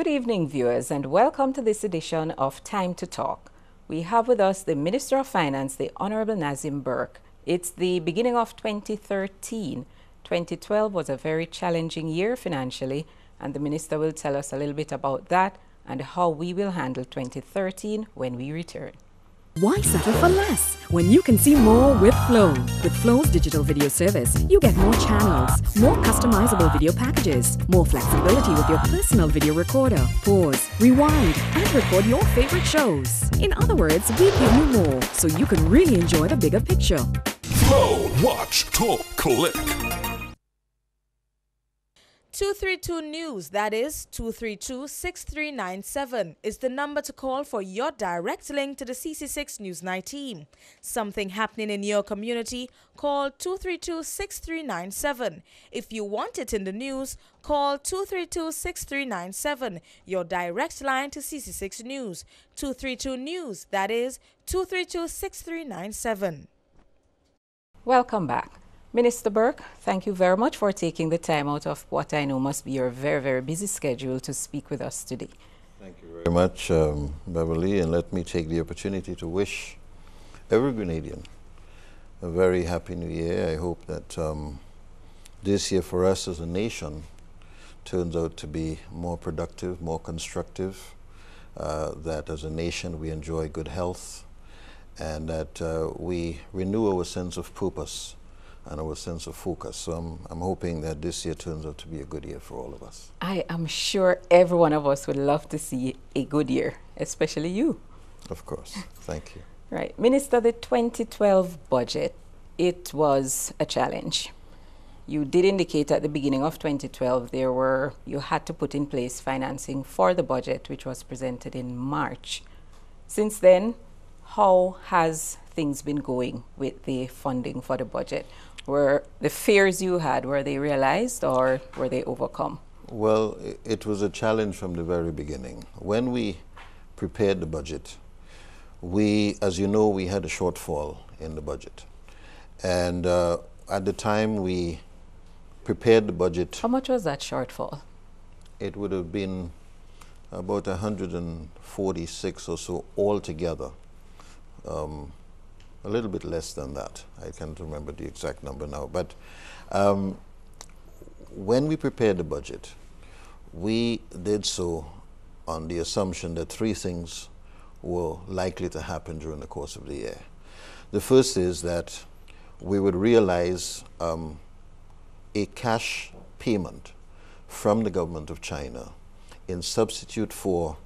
Good evening, viewers, and welcome to this edition of Time to Talk. We have with us the Minister of Finance, the Honorable Nazim Burke. It's the beginning of 2013. 2012 was a very challenging year financially, and the Minister will tell us a little bit about that and how we will handle 2013 when we return. Why settle for less when you can see more with Flow? With Flow's digital video service, you get more channels, more customizable video packages, more flexibility with your personal video recorder. Pause, rewind, and record your favorite shows. In other words, we give you more so you can really enjoy the bigger picture. Flow, watch, talk, click. 232 News, that is 232-6397, is the number to call for your direct link to the CC6 Newsnight team. Something happening in your community, call 232-6397. If you want it in the news, call 232-6397, your direct line to CC6 News. 232 News, that is 232-6397. Welcome back. Minister Burke, thank you very much for taking the time out of what I know must be your very, very busy schedule to speak with us today. Thank you very much, Beverly, and let me take the opportunity to wish every Grenadian a very happy new year. I hope that this year for us as a nation turns out to be more productive, more constructive, that as a nation we enjoy good health, and that we renew our sense of purpose and our sense of focus. So I'm hoping that this year turns out to be a good year for all of us. I am sure every one of us would love to see a good year, especially you. Of course. Thank you. Right. Minister, the 2012 budget, it was a challenge. You did indicate at the beginning of 2012 you had to put in place financing for the budget, which was presented in March. Since then, how has things been going with the funding for the budget? Were the fears you had, were they realized or were they overcome? Well, it was a challenge from the very beginning. When we prepared the budget, as you know, we had a shortfall in the budget. And at the time we prepared the budget. How much was that shortfall? It would have been about 146 or so altogether. A little bit less than that. I can't remember the exact number now. But when we prepared the budget, we did so on the assumption that three things were likely to happen during the course of the year. The first is that we would realize a cash payment from the government of China in substitute for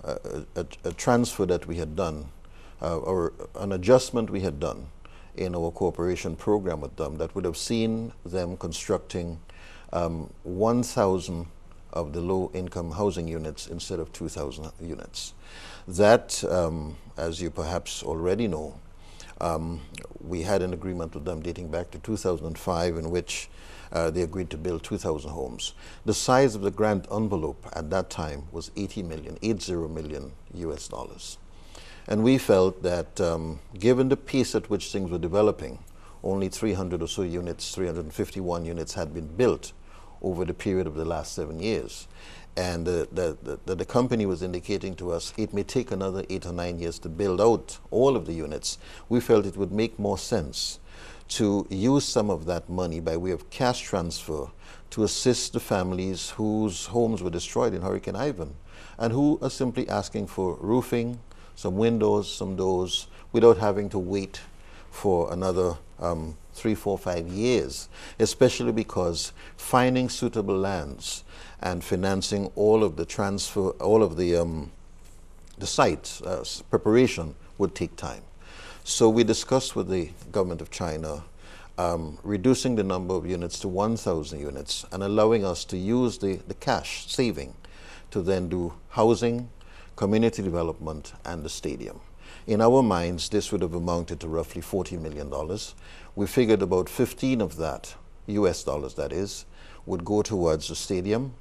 a transfer that we had done, or an adjustment we had done in our cooperation program with them that would have seen them constructing 1,000 of the low-income housing units instead of 2,000 units. That, as you perhaps already know, we had an agreement with them dating back to 2005 in which they agreed to build 2,000 homes. The size of the grant envelope at that time was 80 million US dollars. And we felt that given the pace at which things were developing, only 300 or so units, 351 units had been built over the period of the last 7 years. And the company was indicating to us it may take another 8 or 9 years to build out all of the units. We felt it would make more sense to use some of that money by way of cash transfer to assist the families whose homes were destroyed in Hurricane Ivan and who are simply asking for roofing, some windows, some doors, without having to wait for another 3, 4, 5 years, especially because finding suitable lands and financing all of the transfer, all of the sites, preparation would take time. So we discussed with the government of China reducing the number of units to 1,000 units and allowing us to use the cash saving to then do housing, community development, and the stadium. In our minds, this would have amounted to roughly $40 million. We figured about 15 of that, US dollars that is, would go towards the stadium,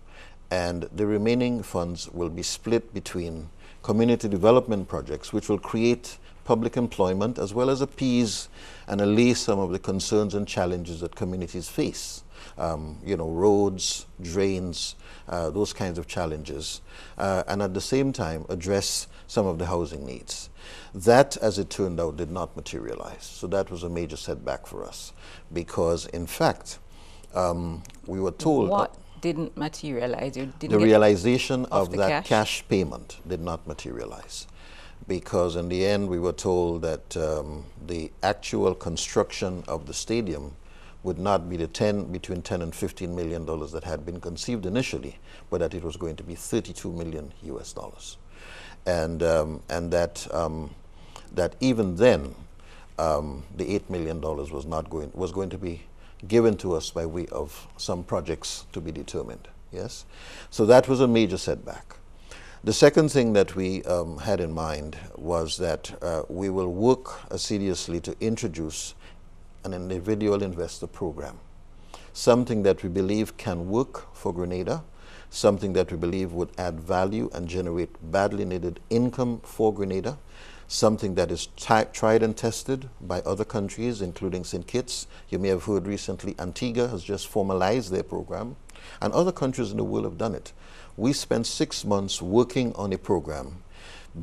and the remaining funds will be split between community development projects, which will create public employment as well as appease and allay some of the concerns and challenges that communities face. roads, drains, those kinds of challenges, and at the same time address some of the housing needs. That, as it turned out, did not materialize. So that was a major setback for us, because in fact, we were told what didn't materialize? You didn't the get realization of the that cash payment did not materialize, because in the end we were told that the actual construction of the stadium would not be between 10 and 15 million dollars that had been conceived initially, but that it was going to be 32 million US dollars, and that even then the $8 million was going to be given to us by way of some projects to be determined. Yes, so that was a major setback. The second thing that we had in mind was that we will work assiduously to introduce an individual investor program, something that we believe can work for Grenada, something that we believe would add value and generate badly needed income for Grenada, something that is tried and tested by other countries, including St. Kitts. You may have heard recently Antigua has just formalized their program, and other countries in the world have done it. We spent 6 months working on a program,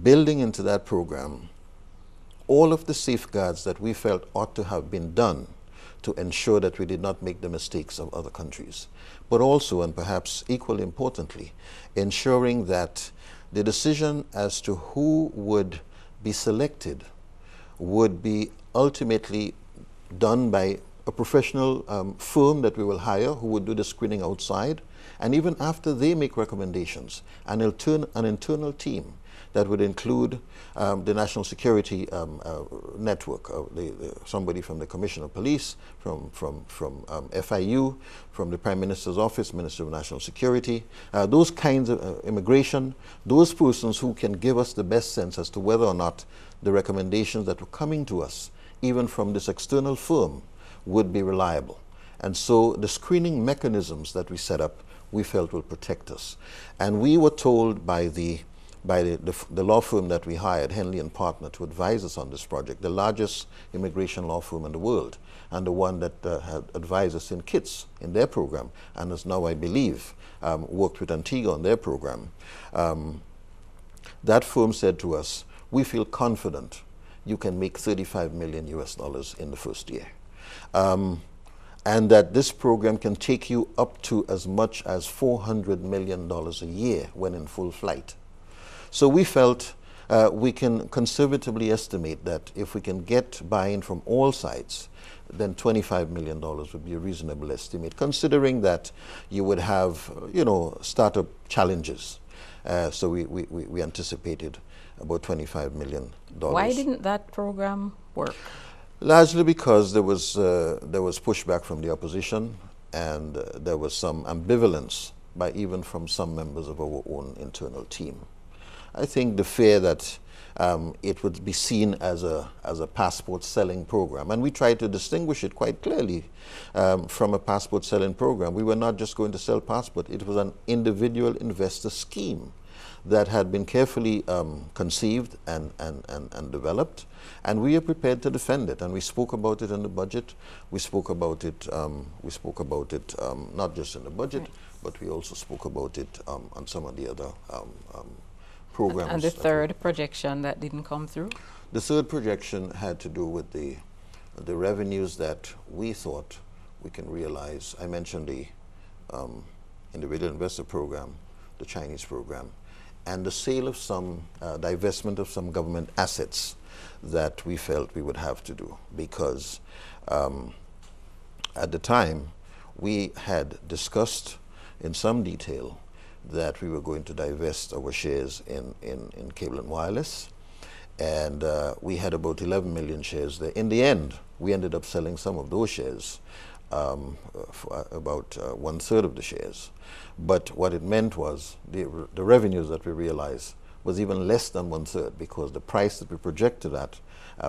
building into that program all of the safeguards that we felt ought to have been done to ensure that we did not make the mistakes of other countries, but also, and perhaps equally importantly, ensuring that the decision as to who would be selected would be ultimately done by a professional firm that we will hire, who would do the screening outside, and even after they make recommendations, an internal team that would include the National Security Network, somebody from the Commissioner of Police, from FIU, from the Prime Minister's Office, Minister of National Security, those kinds of immigration, those persons who can give us the best sense as to whether or not the recommendations that were coming to us, even from this external firm, would be reliable. And so the screening mechanisms that we set up, we felt will protect us. And we were told by the law firm that we hired, Henley and Partner, to advise us on this project, the largest immigration law firm in the world, and the one that had advised us in Kitts in their program, and has now, I believe, worked with Antigua on their program. That firm said to us, we feel confident you can make 35 million US dollars in the first year. And that this program can take you up to as much as $400 million a year when in full flight. So we felt we can conservatively estimate that if we can get buy-in from all sides, then $25 million would be a reasonable estimate, considering that you would have, startup challenges. So we anticipated about $25 million. Why didn't that program work? Largely because there was pushback from the opposition, and there was some ambivalence even from some members of our own internal team. I think the fear that it would be seen as a passport selling program, and we tried to distinguish it quite clearly from a passport selling program. We were not just going to sell passport, it was an individual investor scheme that had been carefully conceived and developed, and we are prepared to defend it. And we spoke about it in the budget. We spoke about it. Not just in the budget, but we also spoke about it on some of the other programs. And the third projection that didn't come through? The third projection had to do with the revenues that we thought we can realize. I mentioned the individual investor program, the Chinese program, and the sale of some, divestment of some government assets that we felt we would have to do, because at the time we had discussed in some detail that we were going to divest our shares in Cable and Wireless, and we had about 11 million shares there. In the end, we ended up selling some of those shares, for about 1/3 of the shares. But what it meant was the revenues that we realized was even less than 1/3, because the price that we projected at,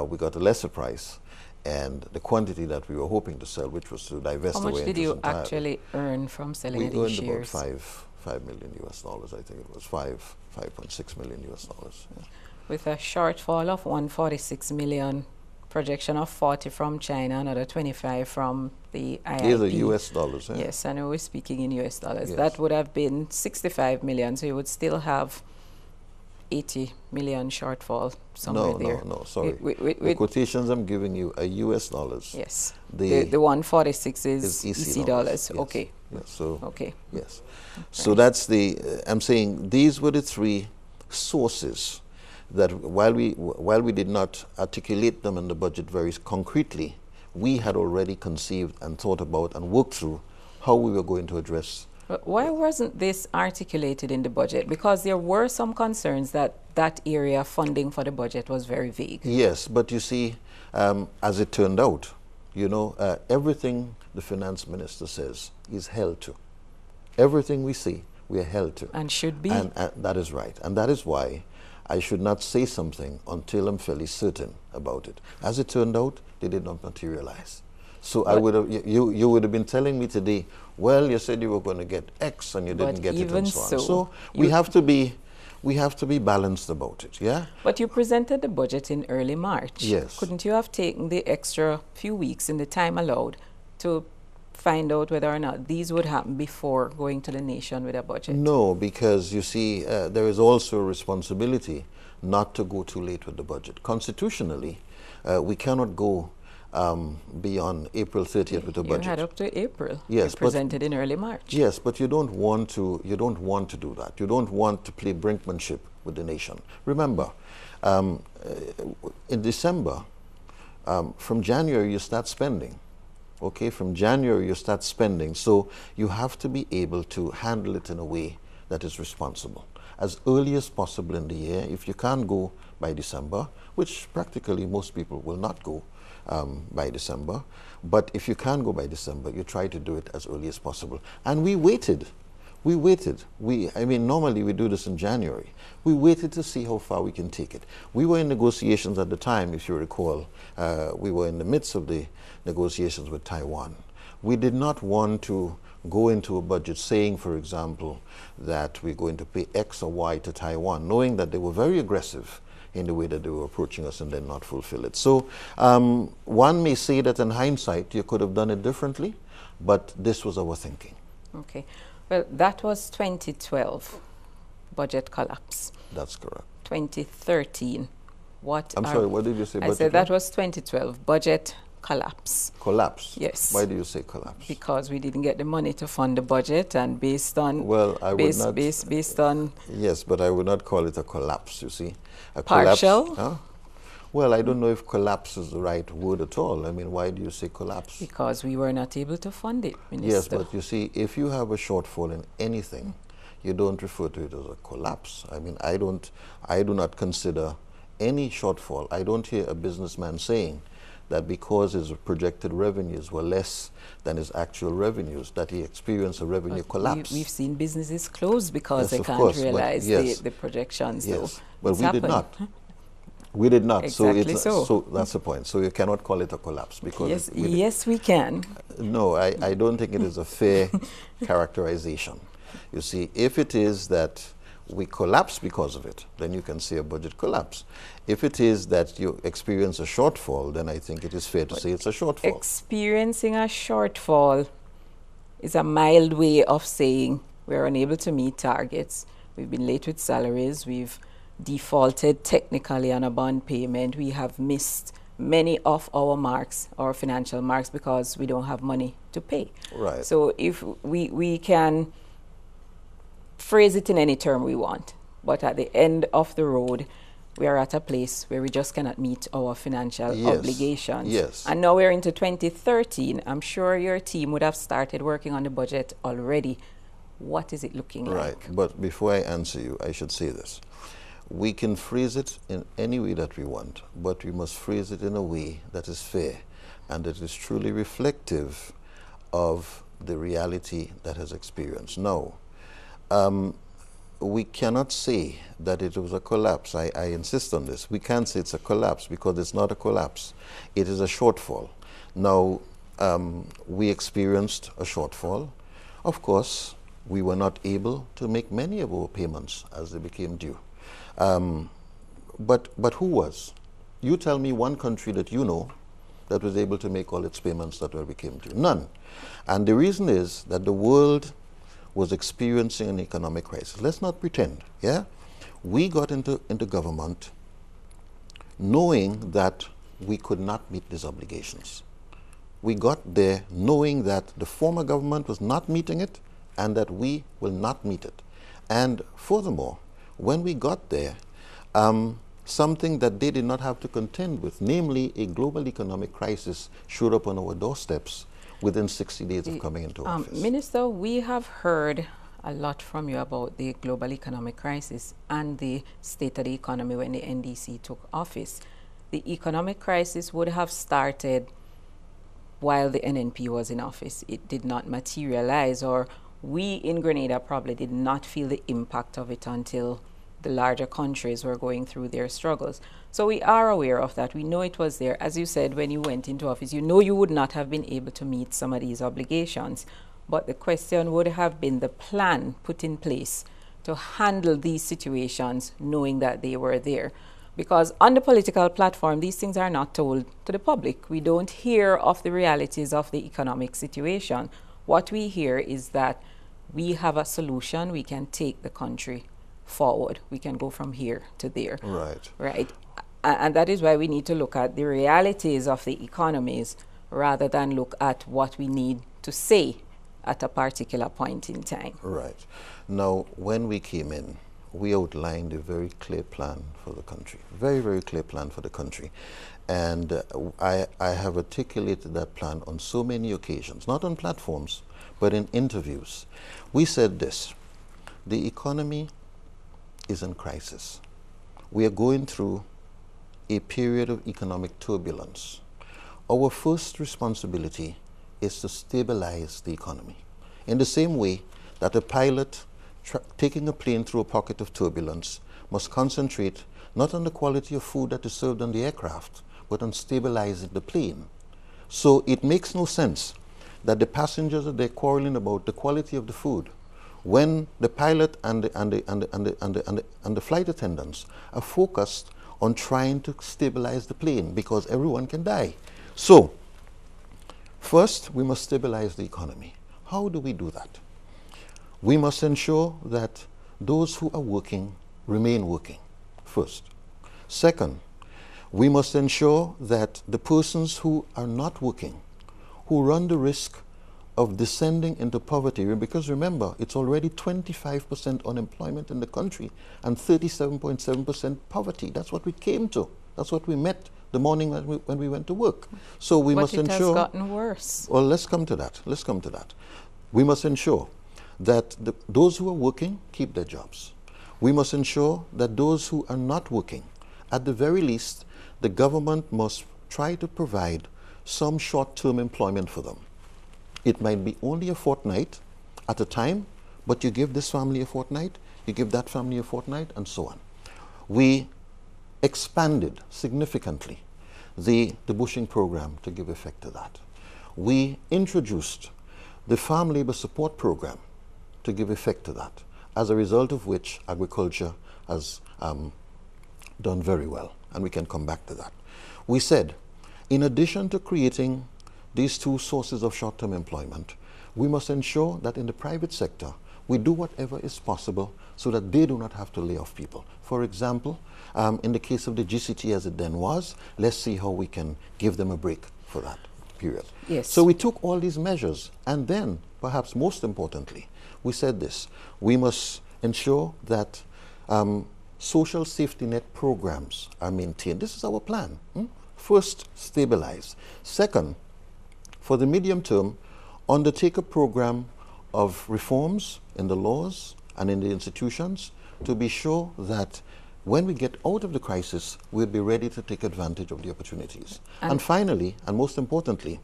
we got a lesser price, and the quantity that we were hoping to sell, which was to divest away. How much did you actually earn from selling these shares? We earned about $5 million US dollars. I think it was 5.6 million US dollars. Yeah. With a shortfall of 146 million projection of 40 from China, another 25 from the IIP. These are US dollars, eh? Yes, I know we're speaking in US dollars. Yes. That would have been 65 million, so you would still have 80 million shortfall somewhere there. No, sorry. The quotations I'm giving you are US dollars. Yes. The 146 is EC dollars. Yes. Okay. Yes, so, okay. Yes. Okay. So that's I'm saying these were the three sources that while we did not articulate them in the budget very concretely, we had already conceived and thought about and worked through how we were going to address. But why wasn't this articulated in the budget? Because there were some concerns that that area funding for the budget was very vague. Yes, but you see, as it turned out, you know, everything the finance minister says is held to. Everything we see, we are held to. And should be. And that is right. And that is why I should not say something until I'm fairly certain about it. As it turned out, they did not materialize. So I would have, you would have been telling me today, well, you said you were going to get X and you didn't get it and so on. So we have to be balanced about it, yeah? But you presented the budget in early March. Yes. Couldn't you have taken the extra few weeks in the time allowed to find out whether or not these would happen before going to the nation with a budget? No, because you see, there is also a responsibility not to go too late with the budget. Constitutionally, we cannot go beyond April 30th with the budget. You had up to April. Yes, you presented in early March. Yes, but you don't want to do that. You don't want to play brinkmanship with the nation. Remember, in December, from January you start spending. Okay, from January you start spending. So you have to be able to handle it in a way that is responsible. As early as possible in the year, if you can't go by December, which practically most people will not go by December, but if you can't go by December, you try to do it as early as possible. And we waited. I mean, normally we do this in January. We waited to see how far we can take it. We were in negotiations at the time, if you recall. We were in the midst of the negotiations with Taiwan. We did not want to go into a budget saying, for example, that we're going to pay X or Y to Taiwan, knowing that they were very aggressive in the way that they were approaching us and then not fulfill it. So one may say that in hindsight you could have done it differently, but this was our thinking. Okay. Well, that was 2012 budget collapse. That's correct. 2013. I'm sorry, what did you say? I said that was 2012 budget collapse. Collapse? Yes. Why do you say collapse? Because we didn't get the money to fund the budget, and based on based on yes, but I would not call it a collapse. You see, a partial. Collapse, huh? Well, I don't know if collapse is the right word at all. I mean, why do you say collapse? Because we were not able to fund it, Minister. Yes, but you see, if you have a shortfall in anything, you don't refer to it as a collapse. I mean, I do not consider any shortfall. I don't hear a businessman saying that because his projected revenues were less than his actual revenues, that he experienced a revenue collapse. We've seen businesses close because they can't realize the projections. Yes, but we did not. We did not. Exactly so that's the point. So you cannot call it a collapse because yes, we can. No, I don't think it is a fair characterization. You see, if it is that we collapse because of it, then you can say a budget collapse. If it is that you experience a shortfall, then I think it is fair to say it's a shortfall. Experiencing a shortfall is a mild way of saying we're unable to meet targets. We've been late with salaries. We've defaulted technically on a bond payment. We have missed many of our marks, our financial marks, because we don't have money to pay. Right. So if we can phrase it in any term we want, but at the end of the road, we are at a place where we just cannot meet our financial obligations. Yes. And now we're into 2013. I'm sure your team would have started working on the budget already. What is it looking like? Right. But before I answer you, I should say this. We can phrase it in any way that we want, but we must phrase it in a way that is fair and that is truly reflective of the reality that has experienced. Now, we cannot say that it was a collapse. I insist on this. We can't say it's a collapse because it's not a collapse. It is a shortfall. Now, we experienced a shortfall. Of course, we were not able to make many of our payments as they became due. But who was? You tell me one country that you know that was able to make all its payments that we came to. None. And the reason is that the world was experiencing an economic crisis. Let's not pretend, yeah? We got into government knowing that we could not meet these obligations. We got there knowing that the former government was not meeting it and that we will not meet it. And furthermore, when we got there, something that they did not have to contend with, namely a global economic crisis, showed up on our doorsteps within 60 days of coming into office. Minister, we have heard a lot from you about the global economic crisis and the state of the economy when the NDC took office. The economic crisis would have started while the NNP was in office. It did not materialize, or we in Grenada probably did not feel the impact of it until the larger countries were going through their struggles. So we are aware of that. We know it was there. As you said, when you went into office, you know you would not have been able to meet some of these obligations. But the question would have been the plan put in place to handle these situations, knowing that they were there. Because on the political platform, these things are not told to the public. We don't hear of the realities of the economic situation. What we hear is that we have a solution, we can take the country forward. We can go from here to there. Right. Right. And that is why we need to look at the realities of the economies rather than look at what we need to say at a particular point in time. Right. Now, when we came in, we outlined a very clear plan for the country. Very, very clear plan for the country. And I have articulated that plan on so many occasions, not on platforms, but in interviews. We said this: the economy is in crisis. We are going through a period of economic turbulence. Our first responsibility is to stabilize the economy. In the same way that a pilot taking a plane through a pocket of turbulence must concentrate not on the quality of food that is served on the aircraft, but on stabilizing the plane. So it makes no sense that the passengers are there quarreling about the quality of the food when the pilot and the flight attendants are focused on trying to stabilize the plane, because everyone can die. So first, we must stabilize the economy. How do we do that? We must ensure that those who are working remain working, first. Second, we must ensure that the persons who are not working, who run the risk of descending into poverty, because remember, it's already 25% unemployment in the country and 37.7% poverty. That's what we came to. That's what we met the morning when we went to work. So we must ensure... But it has gotten worse. Well, let's come to that. Let's come to that. We must ensure that those who are working keep their jobs. We must ensure that those who are not working, at the very least, the government must try to provide some short-term employment for them. It might be only a fortnight at a time, but you give this family a fortnight, you give that family a fortnight, and so on. We expanded significantly the bushing program to give effect to that. We introduced the farm labor support program to give effect to that, as a result of which agriculture has done very well, and we can come back to that. We said, in addition to creating these two sources of short-term employment, we must ensure that in the private sector, we do whatever is possible so that they do not have to lay off people. For example, in the case of the GCT as it then was, let's see how we can give them a break for that period. Yes. So we took all these measures, and then, perhaps most importantly, we said this: we must ensure that social safety net programs are maintained. This is our plan. First, stabilize. Second, for the medium term, undertake a program of reforms in the laws and in the institutions to be sure that when we get out of the crisis, we'll be ready to take advantage of the opportunities. And finally, and most importantly,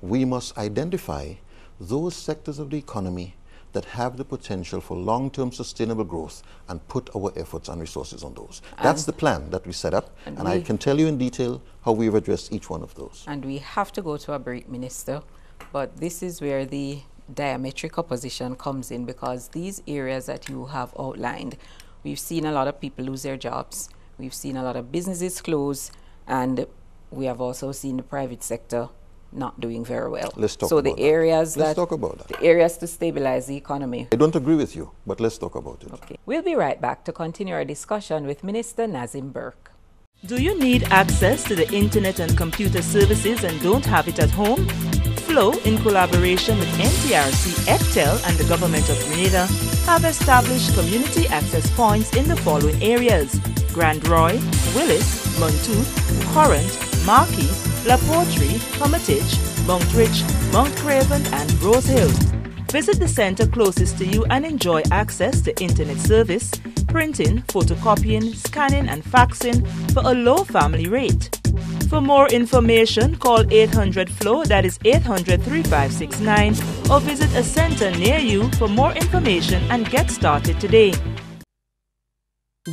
we must identify those sectors of the economy that have the potential for long-term sustainable growth and put our efforts and resources on those. That's the plan that we set up, and I can tell you in detail how we've addressed each one of those. And we have to go to a break, Minister, but this is where the diametric opposition comes in, because these areas that you have outlined, we've seen a lot of people lose their jobs, we've seen a lot of businesses close, And we have also seen the private sector not doing very well. Let's talk so about the areas that. Let's talk about that. The areas to stabilize the economy. I don't agree with you, but let's talk about it. Okay. We'll be right back to continue our discussion with Minister Nazim Burke. Do you need access to the internet and computer services and don't have it at home? Flow, in collaboration with NTRC, ECTEL and the Government of Grenada, have established community access points in the following areas: Grand Roy, Willis, Montoute, Corinth, Marquis, La Porterie, Hermitage, Mount Rich, Mount Craven and Rose Hill. Visit the center closest to you and enjoy access to internet service, printing, photocopying, scanning and faxing for a low family rate. For more information, call 800-FLOW, that is 800-3569, or visit a center near you for more information and get started today.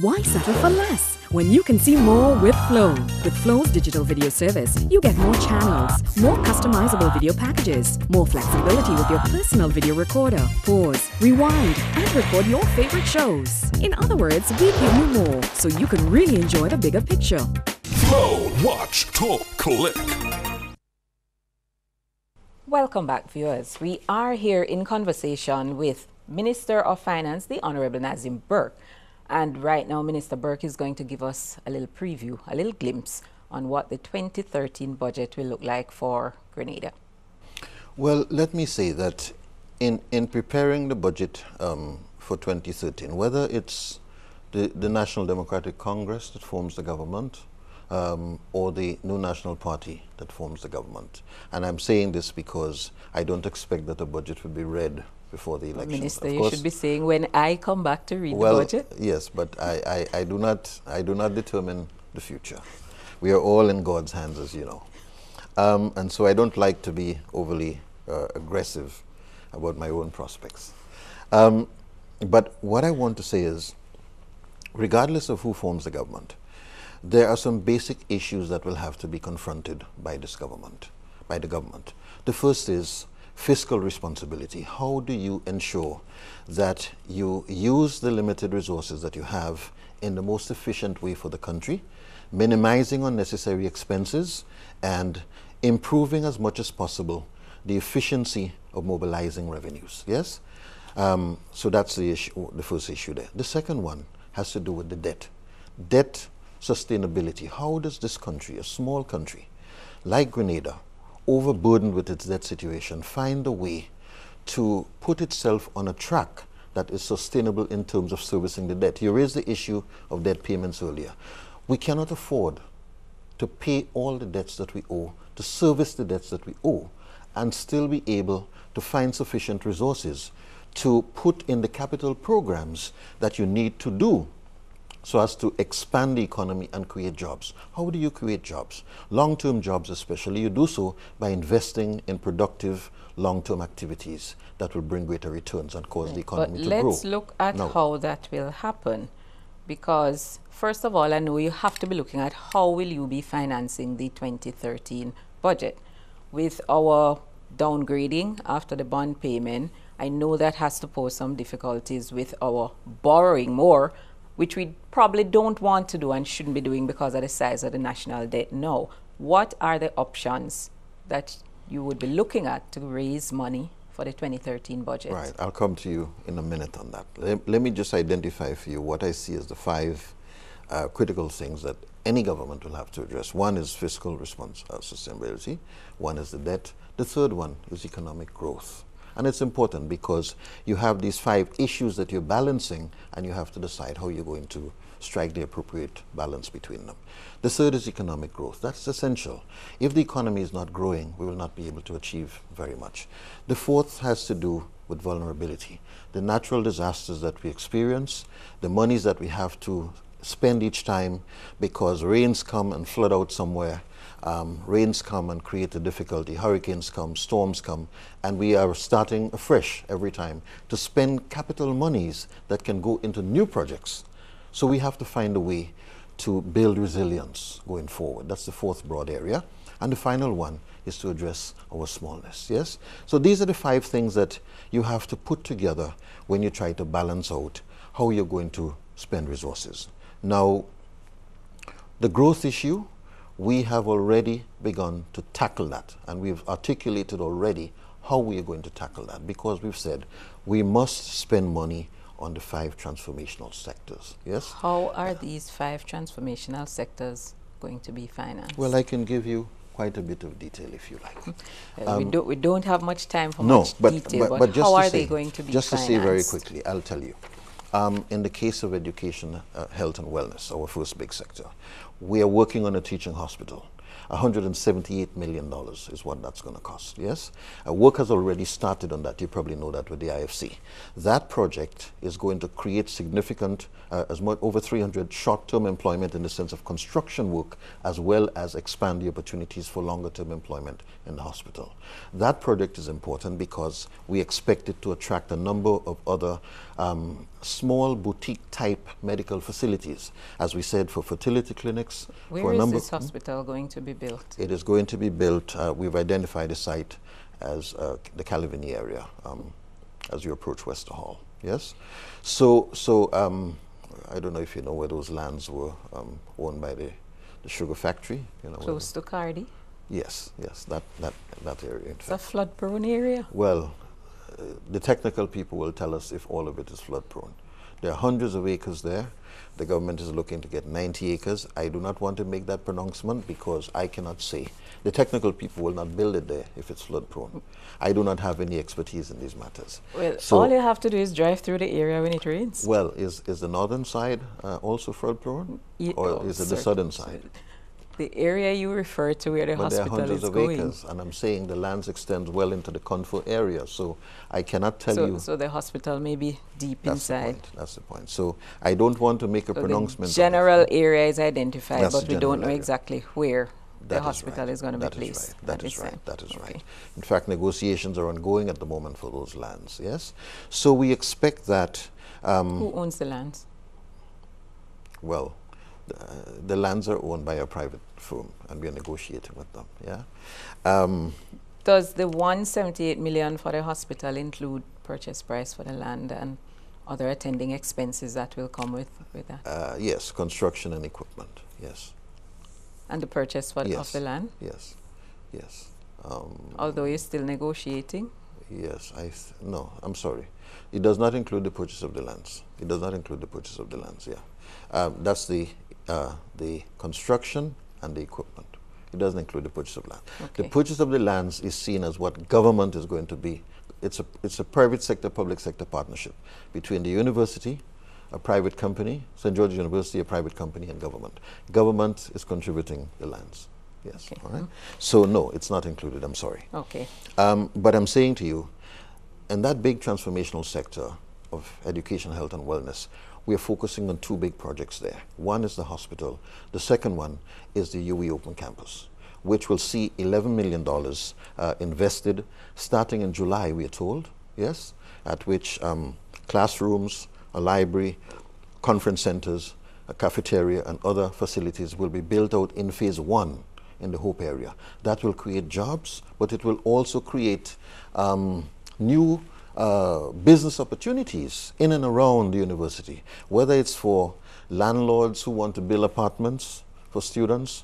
Why settle for less when you can see more with Flow? With Flow's digital video service, you get more channels, more customizable video packages, more flexibility with your personal video recorder. Pause, rewind, and record your favorite shows. In other words, we give you more so you can really enjoy the bigger picture. Flow, watch, talk, click. Welcome back, viewers. We are here in conversation with Minister of Finance, the Honorable Nazim Burke. And right now, Minister Burke is going to give us a little preview, a little glimpse on what the 2013 budget will look like for Grenada. Well, let me say that in preparing the budget for 2013, whether it's the National Democratic Congress that forms the government or the New National Party that forms the government, and I'm saying this because I don't expect that the budget will be read before the election. Minister, you should be saying when I come back to read the budget. Yes, but I do not determine the future. We are all in God's hands, as you know, and so I don't like to be overly aggressive about my own prospects. But what I want to say is, regardless of who forms the government, there are some basic issues that will have to be confronted by this government, by the government. The first is fiscal responsibility. How do you ensure that you use the limited resources that you have in the most efficient way for the country, minimizing unnecessary expenses and improving as much as possible the efficiency of mobilizing revenues? Yes? So that's the issue, the first issue there. The second one has to do with the debt. Debt sustainability. How does this country, a small country like Grenada, overburdened with its debt situation, find a way to put itself on a track that is sustainable in terms of servicing the debt? You raised the issue of debt payments earlier. We cannot afford to pay all the debts that we owe, to service the debts that we owe, and still be able to find sufficient resources to put in the capital programs that you need to do so as to expand the economy and create jobs. How do you create jobs? Long-term jobs especially. You do so by investing in productive long-term activities that will bring greater returns and cause the economy to grow. But let's look at how that will happen, because first of all, I know you have to be looking at how will you be financing the 2013 budget. With our downgrading after the bond payment, I know that has to pose some difficulties with our borrowing more, which we probably don't want to do and shouldn't be doing because of the size of the national debt now. What are the options that you would be looking at to raise money for the 2013 budget? Right, I'll come to you in a minute on that. Let me just identify for you what I see as the five critical things that any government will have to address. One is fiscal sustainability. One is the debt. The third one is economic growth. And it's important because you have these five issues that you're balancing and you have to decide how you're going to strike the appropriate balance between them. The third is economic growth. That's essential. If the economy is not growing, we will not be able to achieve very much. The fourth has to do with vulnerability. The natural disasters that we experience, the monies that we have to spend each time because rains come and flood out somewhere. Rains come and create a difficulty, hurricanes come, storms come, and we are starting afresh every time to spend capital monies that can go into new projects. So we have to find a way to build resilience going forward. That's the fourth broad area. And the final one is to address our smallness, yes? So these are the five things that you have to put together when you try to balance out how you're going to spend resources. Now, the growth issue, we have already begun to tackle that, and we've articulated already how we are going to tackle that, because we've said we must spend money on the 5 transformational sectors. Yes? How are these 5 transformational sectors going to be financed? Well, I can give you quite a bit of detail if you like. We don't have much time for much detail, but just how to are say, they going to be just financed? to say very quickly, I'll tell you. In the case of education, health and wellness, our first big sector, we are working on a teaching hospital. $178 million is what that's going to cost, yes? Work has already started on that. You probably know that with the IFC. That project is going to create significant, over 300 short-term employment in the sense of construction work, as well as expand the opportunities for longer-term employment in the hospital. That project is important because we expect it to attract a number of other small boutique-type medical facilities, as we said, for fertility clinics. Where is this hospital going to be built? It is going to be built, we've identified a site as the Calavini area, as you approach Wester Hall, yes? So I don't know if you know where those lands were owned by the sugar factory. You know, close to Cardi? Yes, that area. It's a flood-prone area? Well, the technical people will tell us if all of it is flood-prone. There are hundreds of acres there. The government is looking to get 90 acres. I do not want to make that pronouncement because I cannot say. The technical people will not build it there if it's flood-prone. I do not have any expertise in these matters. Well, so all you have to do is drive through the area when it rains. Well, is the northern side also flood-prone? Or is it the southern side? The area you refer to where the hospital is going. There are hundreds of acres, and I'm saying the lands extends well into the Confor area, so I cannot tell you. So the hospital may be deep inside. That's the point. So I don't want to make a pronouncement. The general area is identified, but we don't know exactly where the hospital is going to be placed. That is right. That is right. In fact, negotiations are ongoing at the moment for those lands, yes? So we expect that... Who owns the lands? Well, the lands are owned by a private firm, and we are negotiating with them, yeah? Does the $178 million for the hospital include purchase price for the land and other attending expenses that will come with that? Yes, construction and equipment, yes. And the purchase of the land? Yes, yes. Although you're still negotiating? Yes, no, I'm sorry. It does not include the purchase of the lands. It does not include the purchase of the lands, yeah. That's the construction and the equipment. It doesn't include the purchase of land. Okay. The purchase of the lands is seen as what government is going to be. It's a private sector, public sector partnership between the university, a private company, St. George's University, a private company, and government. Government is contributing the lands. Yes. Okay. All right. So no, it's not included. I'm sorry. Okay. But I'm saying to you, in that big transformational sector of education, health, and wellness, we are focusing on 2 big projects there. One is the hospital. The second one is the UE Open Campus, which will see $11 million invested starting in July, we are told, yes, at which classrooms, a library, conference centers, a cafeteria, and other facilities will be built out in phase 1 in the Hope area. That will create jobs, but it will also create new business opportunities in and around the university, whether it's for landlords who want to build apartments for students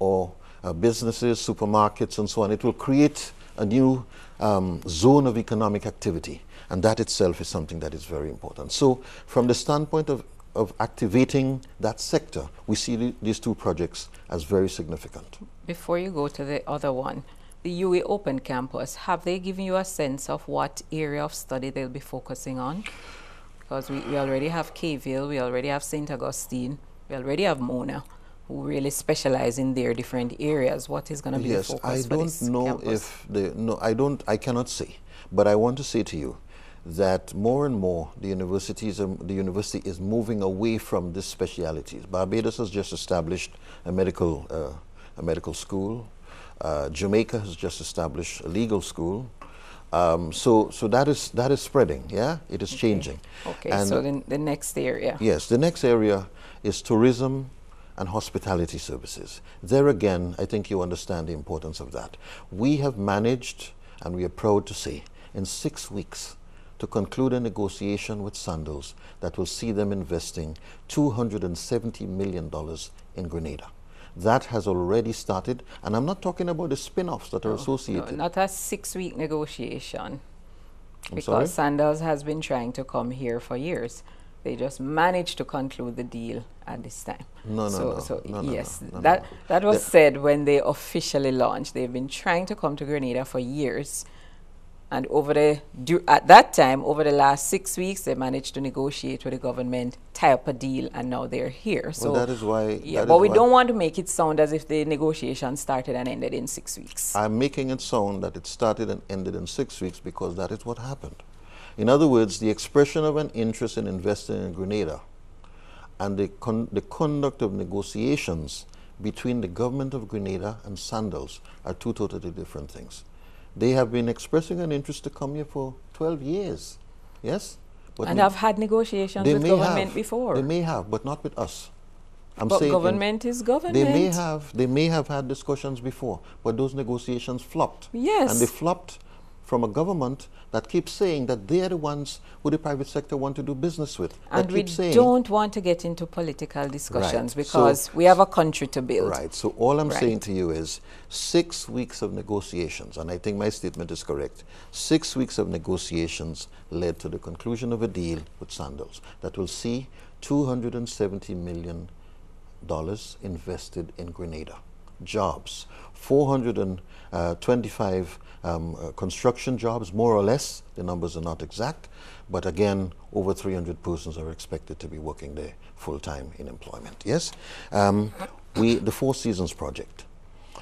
or businesses, supermarkets, and so on. It will create a new zone of economic activity, and that itself is something that is very important. So from the standpoint of activating that sector, we see these 2 projects as very significant. Before you go to the other one, the UE Open Campus, have they given you a sense of what area of study they'll be focusing on? Because we already have K-Ville, we already have St. Augustine, we already have Mona, who really specialize in their different areas. What is going to be the focus for this campus? I cannot say, but I want to say to you that more and more the university is moving away from these specialities. Barbados has just established a medical school. Jamaica has just established a legal school. So that is spreading, yeah? It is changing. Okay, and so the next area. Yes, the next area is tourism and hospitality services. There again, I think you understand the importance of that. We have managed, and we are proud to say, in 6 weeks, to conclude a negotiation with Sandals that will see them investing $270 million in Grenada. That has already started, and I'm not talking about the spin-offs that are associated. No, not a 6-week negotiation. I'm sorry? Sandals has been trying to come here for years. They just managed to conclude the deal at this time. No, That was said when they officially launched. They've been trying to come to Grenada for years. And at that time, over the last 6 weeks, they managed to negotiate with the government, tie up a deal, and now they're here. So that is why. Yeah, but we don't want to make it sound as if the negotiation started and ended in 6 weeks. I'm making it sound that it started and ended in 6 weeks because that is what happened. In other words, the expression of an interest in investing in Grenada and the conduct of negotiations between the government of Grenada and Sandals are two totally different things. They have been expressing an interest to come here for 12 years, yes? But and have had negotiations with government before. They may have, but not with us. But government is government. They may have had discussions before, but those negotiations flopped. Yes. And they flopped from a government that keeps saying that they are the ones who the private sector want to do business with. And we don't want to get into political discussions because we have a country to build. Right. So all I'm saying to you is 6 weeks of negotiations, and I think my statement is correct. 6 weeks of negotiations led to the conclusion of a deal with Sandals that will see $270 million invested in Grenada. Jobs, 425 construction jobs, more or less. The numbers are not exact, but again, over 300 persons are expected to be working there full-time in employment. Yes, the Four Seasons project.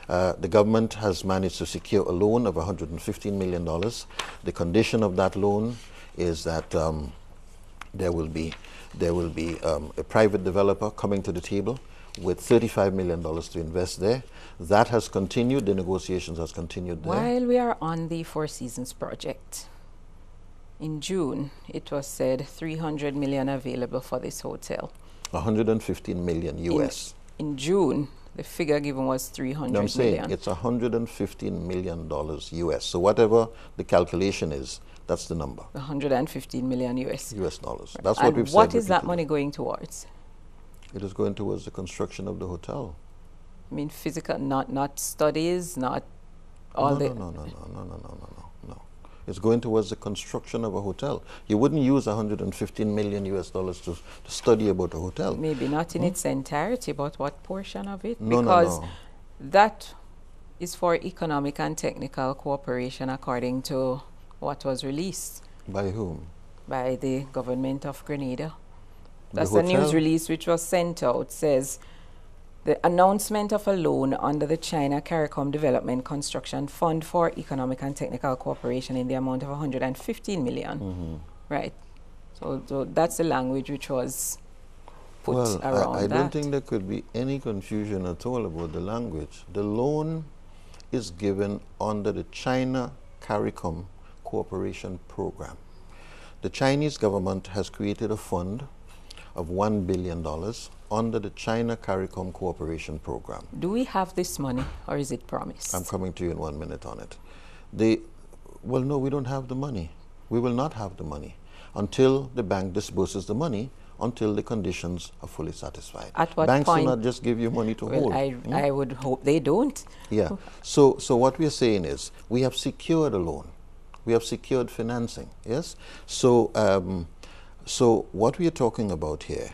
The government has managed to secure a loan of $115 million. The condition of that loan is that there will be a private developer coming to the table with $35 million to invest there. That has continued, the negotiations has continued there. While we are on the Four Seasons project, in June, it was said 300 million available for this hotel. 115 million US. In June, the figure given was 300 I'm saying million. it's $115 million US. So whatever the calculation is, that's the number. 115 million US. US dollars. Right. That's what we've said. What is that money going towards? It is going towards the construction of the hotel. I mean, physical, not studies, not all No. It's going towards the construction of a hotel. You wouldn't use 115 million US dollars to study about a hotel. Maybe not in its entirety, but what portion of it? No. Because that is for economic and technical cooperation according to what was released. By whom? By the government of Grenada. That's a news release which was sent out. Says the announcement of a loan under the China CARICOM Development Construction Fund for Economic and Technical Cooperation in the amount of 115 million. Right. So that's the language which was put around I that. don't think there could be any confusion at all about the language. The loan is given under the China CARICOM Cooperation Program. The Chinese government has created a fund of $1 billion under the China CARICOM Cooperation Program. Do we have this money or is it promised? I'm coming to you in 1 minute on it. Well, no, we don't have the money. We will not have the money until the bank disburses the money, until the conditions are fully satisfied. At what Banks point? do not just give you money to hold. I would hope they don't. Yeah. So what we are saying is we have secured a loan. We have secured financing. Yes. So what we are talking about here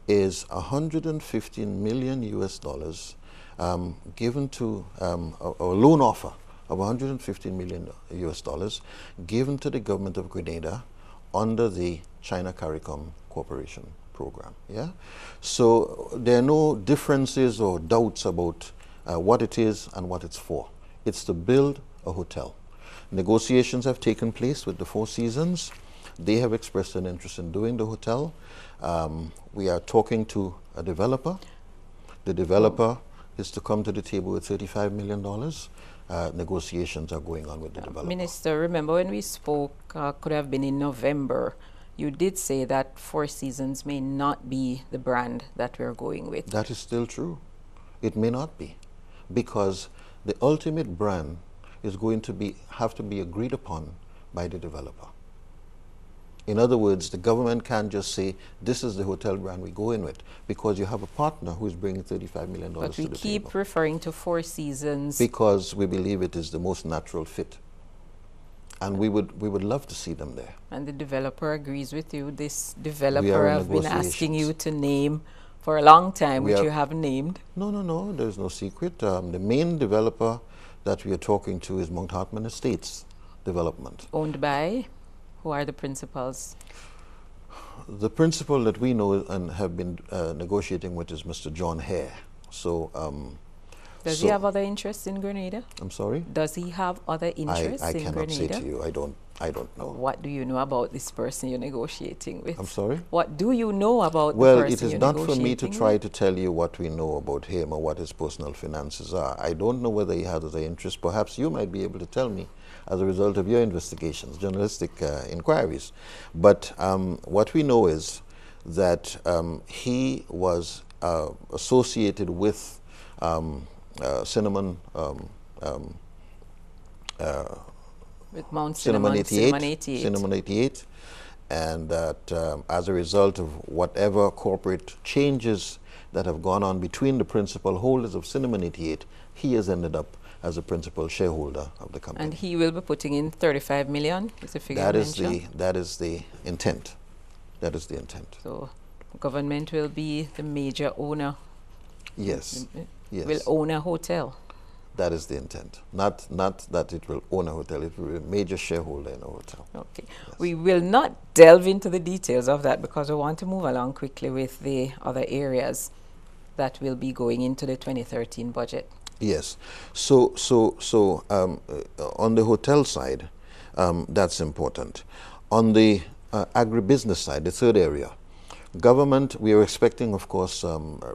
is 115 million US dollars given to a loan offer of 115 million US dollars given to the government of Grenada under the China CARICOM Cooperation Program. Yeah. So there are no differences or doubts about what it is and what it's for. It's to build a hotel. Negotiations have taken place with the Four Seasons. They have expressed an interest in doing the hotel. We are talking to a developer. The developer is to come to the table with $35 million. Negotiations are going on with the developer. Minister, remember when we spoke, could have been in November, you did say that Four Seasons may not be the brand that we're going with. That is still true. It may not be, because the ultimate brand is going to have to be agreed upon by the developer. In other words, the government can't just say, this is the hotel brand we go in with, because you have a partner who is bringing $35 million to the table. But we keep referring to Four Seasons. Because we believe it is the most natural fit. And we would love to see them there. And the developer agrees with you. This developer I've been asking you to name for a long time, which you haven't named. No, there's no secret. The main developer that we are talking to is Mount Hartman Estates Development. Owned by? Who are the principals? The principal that we know and have been negotiating with is Mr. John Hare. So, does he have other interests in Grenada? I'm sorry? Does he have other interests in Grenada? I cannot say to you. I don't know. What do you know about this person you're negotiating with? I'm sorry? What do you know about the person Well, you're it is not for me to try to tell you what we know about him or what his personal finances are. I don't know whether he has other interests. Perhaps you might be able to tell me as a result of your investigations, journalistic inquiries. But what we know is that he was associated with Cinnamon with Mount Cinnamon 88. Cinnamon 88, and that as a result of whatever corporate changes that have gone on between the principal holders of Cinnamon 88, he has ended up as a principal shareholder of the company. And he will be putting in 35 million, is the figure that mentioned? that is the intent. That is the intent. So government will be the major owner. Yes. Yes. Will own a hotel. That is the intent. Not that it will own a hotel, it will be a major shareholder in a hotel. Okay. Yes. We will not delve into the details of that because we want to move along quickly with the other areas that will be going into the 2013 budget. Yes. So on the hotel side, that's important. On the agribusiness side, the third area, government, we are expecting, of course,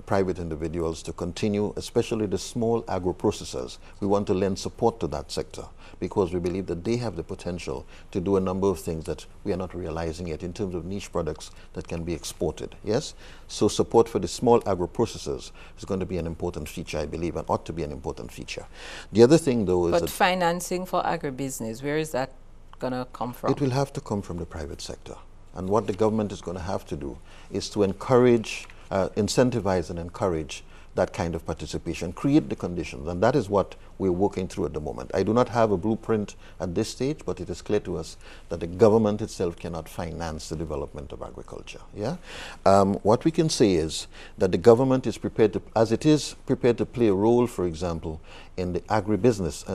private individuals to continue, especially the small agro-processors. We want to lend support to that sector because we believe that they have the potential to do a number of things that we are not realizing yet in terms of niche products that can be exported. Yes? So support for the small agro-processors is going to be an important feature, I believe, and ought to be an important feature. The other thing, though, is but that financing for agribusiness, where is that going to come from? It will have to come from the private sector. And what the government is going to have to do is to encourage, incentivize and encourage that kind of participation, create the conditions, and that is what we're working through at the moment. I do not have a blueprint at this stage, but it is clear to us that the government itself cannot finance the development of agriculture. Yeah, what we can say is that the government is prepared to, as it is prepared to play a role, for example, in the agribusiness,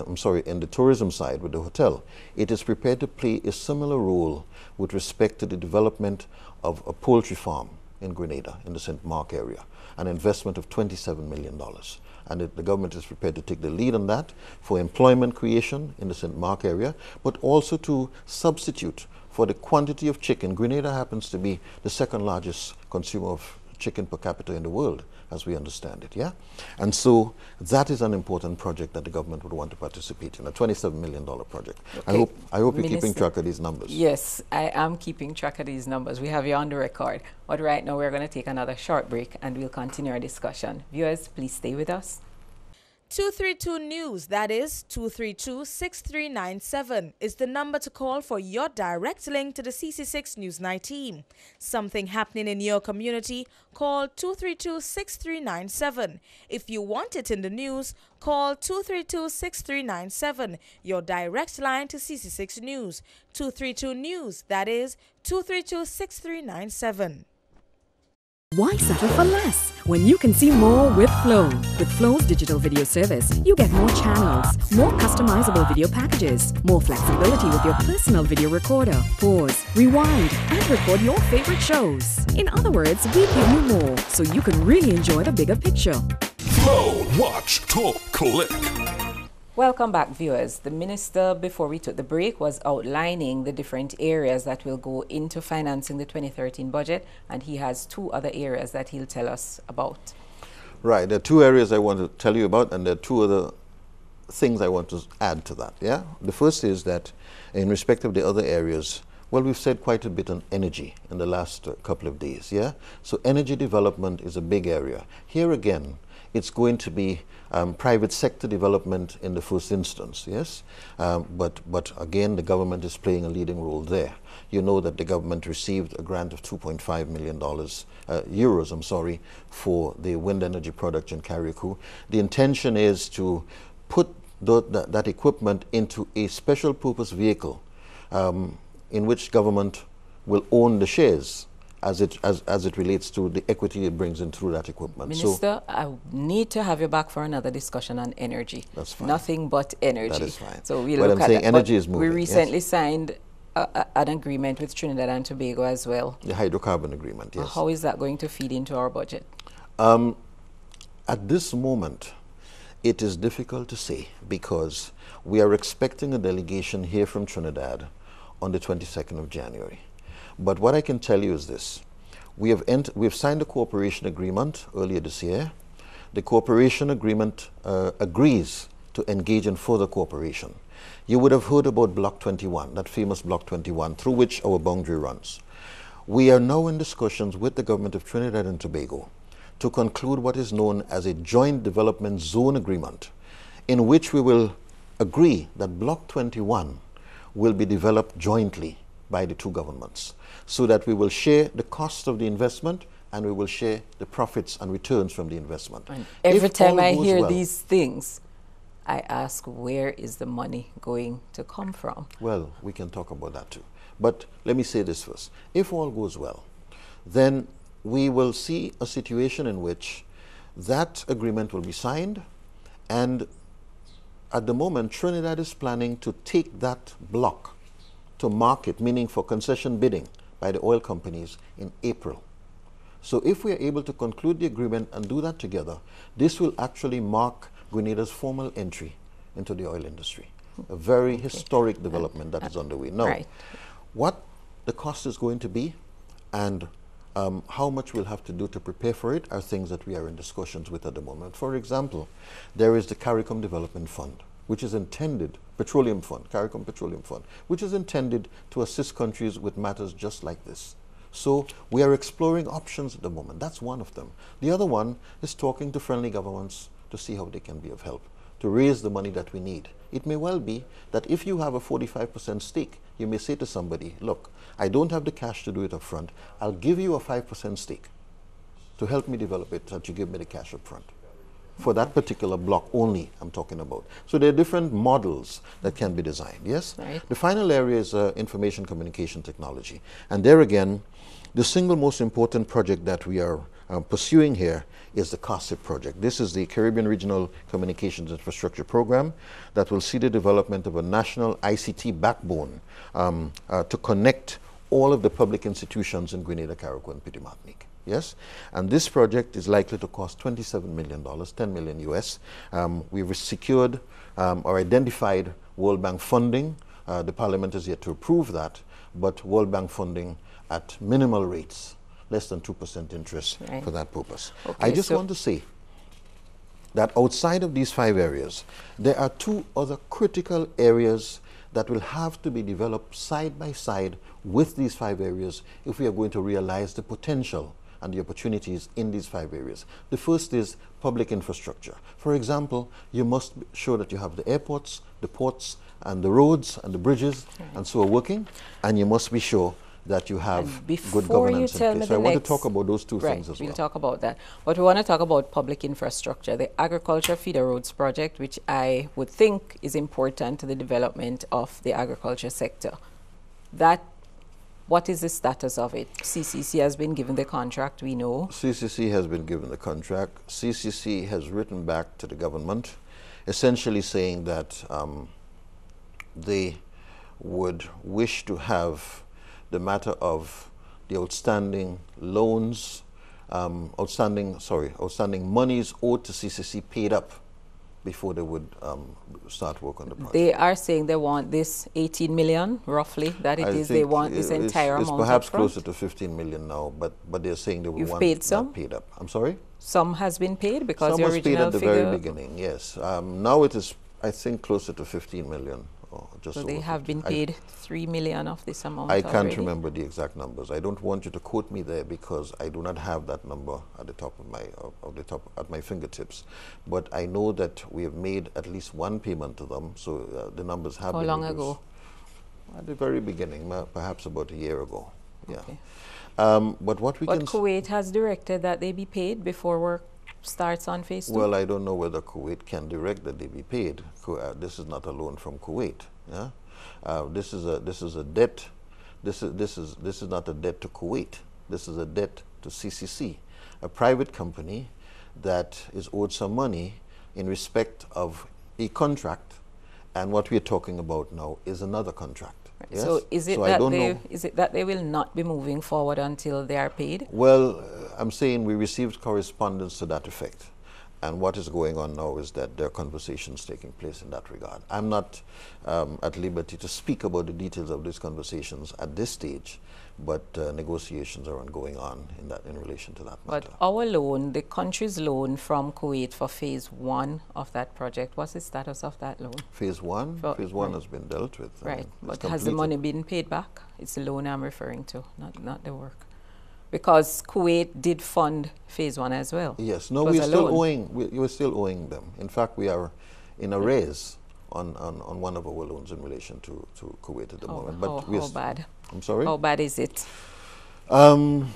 in the tourism side with the hotel, it is prepared to play a similar role with respect to the development of a poultry farm in Grenada, in the St. Mark area, an investment of $27 million. And the government is prepared to take the lead on that for employment creation in the St. Mark area, but also to substitute for the quantity of chicken. Grenada happens to be the second largest consumer of chicken per capita in the world, as we understand it, yeah? And so that is an important project that the government would want to participate in, a $27 million project. Okay. I hope you're keeping track of these numbers. Yes, I am keeping track of these numbers. We have you on the record. But right now we're going to take another short break and we'll continue our discussion. Viewers, please stay with us. 232 News, that is 232-6397, is the number to call for your direct link to the CC6 Newsnight team. Something happening in your community, call 232-6397. If you want it in the news, call 232-6397, your direct line to CC6 News. 232 News, that is 232-6397. Why settle for less when you can see more with Flow? With Flow's digital video service, you get more channels, more customizable video packages, more flexibility with your personal video recorder. Pause, rewind, and record your favorite shows. In other words, we give you more so you can really enjoy the bigger picture. Flow, watch, talk, click. Welcome back, viewers. The minister, before we took the break, was outlining the different areas that will go into financing the 2013 budget, and he has two other areas that he'll tell us about. Right. There are two areas I want to tell you about, and there are two other things I want to add to that. Yeah. The first is that in respect of the other areas, Well, we've said quite a bit on energy in the last couple of days, yeah? So energy development is a big area. Here again, it's going to be private sector development in the first instance, yes? But again, the government is playing a leading role there. You know that the government received a grant of $2.5 million, euros, I'm sorry, for the wind energy project in Carriacou. The intention is to put that equipment into a special purpose vehicle in which government will own the shares as it relates to the equity it brings in through that equipment. Minister, I need to have you back for another discussion on energy. That's fine. Nothing but energy. That is fine. So we'll but look I'm at saying that. energy but is moving. We recently yes? signed an agreement with Trinidad and Tobago as well. The hydrocarbon agreement, yes. How is that going to feed into our budget? At this moment, it is difficult to say because we are expecting a delegation here from Trinidad on the 22nd of January. But what I can tell you is this. We have signed a cooperation agreement earlier this year. The cooperation agreement agrees to engage in further cooperation. You would have heard about Block 21, that famous Block 21, through which our boundary runs. We are now in discussions with the government of Trinidad and Tobago to conclude what is known as a joint development zone agreement, in which we will agree that Block 21 will be developed jointly by the two governments, so that we will share the cost of the investment and we will share the profits and returns from the investment. And every time I hear well, these things, I ask, where is the money going to come from? Well, we can talk about that too. But let me say this first. If all goes well, then we will see a situation in which that agreement will be signed, and at the moment, Trinidad is planning to take that block to market, meaning for concession bidding by the oil companies in April. So if we are able to conclude the agreement and do that together, this will actually mark Grenada's formal entry into the oil industry. A very historic development that is underway. Now, what the cost is going to be and how much we'll have to do to prepare for it are things that we are in discussions with at the moment. For example, there is the CARICOM Development Fund, which is intended, CARICOM Petroleum Fund, which is intended to assist countries with matters just like this. So we are exploring options at the moment. That's one of them. The other one is talking to friendly governments to see how they can be of help, to raise the money that we need. It may well be that if you have a 45% stake, you may say to somebody, look, I don't have the cash to do it up front. I'll give you a 5% stake to help me develop it, that you give me the cash up front. For that particular block only, I'm talking about. So there are different models that can be designed, yes? Right. The final area is information communication technology. And there again, the single most important project that we are pursuing here is the CARSIP project. This is the Caribbean Regional Communications Infrastructure Program that will see the development of a national ICT backbone to connect all of the public institutions in Grenada, Carriacou, and Petit Martinique. Yes, and this project is likely to cost $27 million, 10 million US. We've secured or identified World Bank funding. The Parliament is yet to approve that, but World Bank funding at minimal rates, less than 2% interest for that purpose. Okay, I just want to say that outside of these 5 areas, there are 2 other critical areas that will have to be developed side by side with these 5 areas if we are going to realize the potential and the opportunities in these 5 areas. The first is public infrastructure. For example, you must be sure that you have the airports, the ports, and the roads and the bridges and so are working, and you must be sure that you have good governance in place. So I want to talk about those 2 things as well. We'll talk about that. But we want to talk about public infrastructure, the Agriculture Feeder Roads project, which I would think is important to the development of the agriculture sector. What is the status of it? CCC has been given the contract, we know. CCC has been given the contract. CCC has written back to the government, essentially saying that they would wish to have the matter of the outstanding loans, outstanding monies owed to CCC paid up before they would start work on the project. They are saying they want this 18 million, roughly, that it is they want this entire amount. It's perhaps closer to 15 million now, but they're saying they will want that paid up. I'm sorry? Some has been paid because some the was original paid at the figure very beginning, yes. Now it is, I think, closer to 15 million just So over they have 50. been paid 3 million of this amount I can't already? remember the exact numbers. I don't want you to quote me there because I do not have that number at the top of my at my fingertips. But I know that we have made at least one payment to them, so the numbers have How been long reduced. ago? At the very beginning, perhaps about a year ago. Yeah. Okay. But what we But can Kuwait has directed that they be paid before work starts on phase 2? well, I don't know whether Kuwait can direct that they be paid. This is not a loan from Kuwait. Yeah, this is a debt. This is not a debt to Kuwait. This is a debt to CCC, a private company that is owed some money in respect of a contract, and what we are talking about now is another contract. Yes? So is it that they will not be moving forward until they are paid? Well, I'm saying we received correspondence to that effect. And what is going on now is that there are conversations taking place in that regard. I'm not at liberty to speak about the details of these conversations at this stage, but negotiations are going on in relation to that matter. But our loan, the country's loan from Kuwait for phase 1 of that project, what's the status of that loan? Phase 1? Phase 1 has been dealt with. Right, but has the money been paid back? It's the loan I'm referring to, not the work. Because Kuwait did fund phase 1 as well. Yes, no, we're still owing. We're still owing them. In fact, we are in arrears on one of our loans in relation to Kuwait at the moment. But how bad? I'm sorry? How bad is it? Could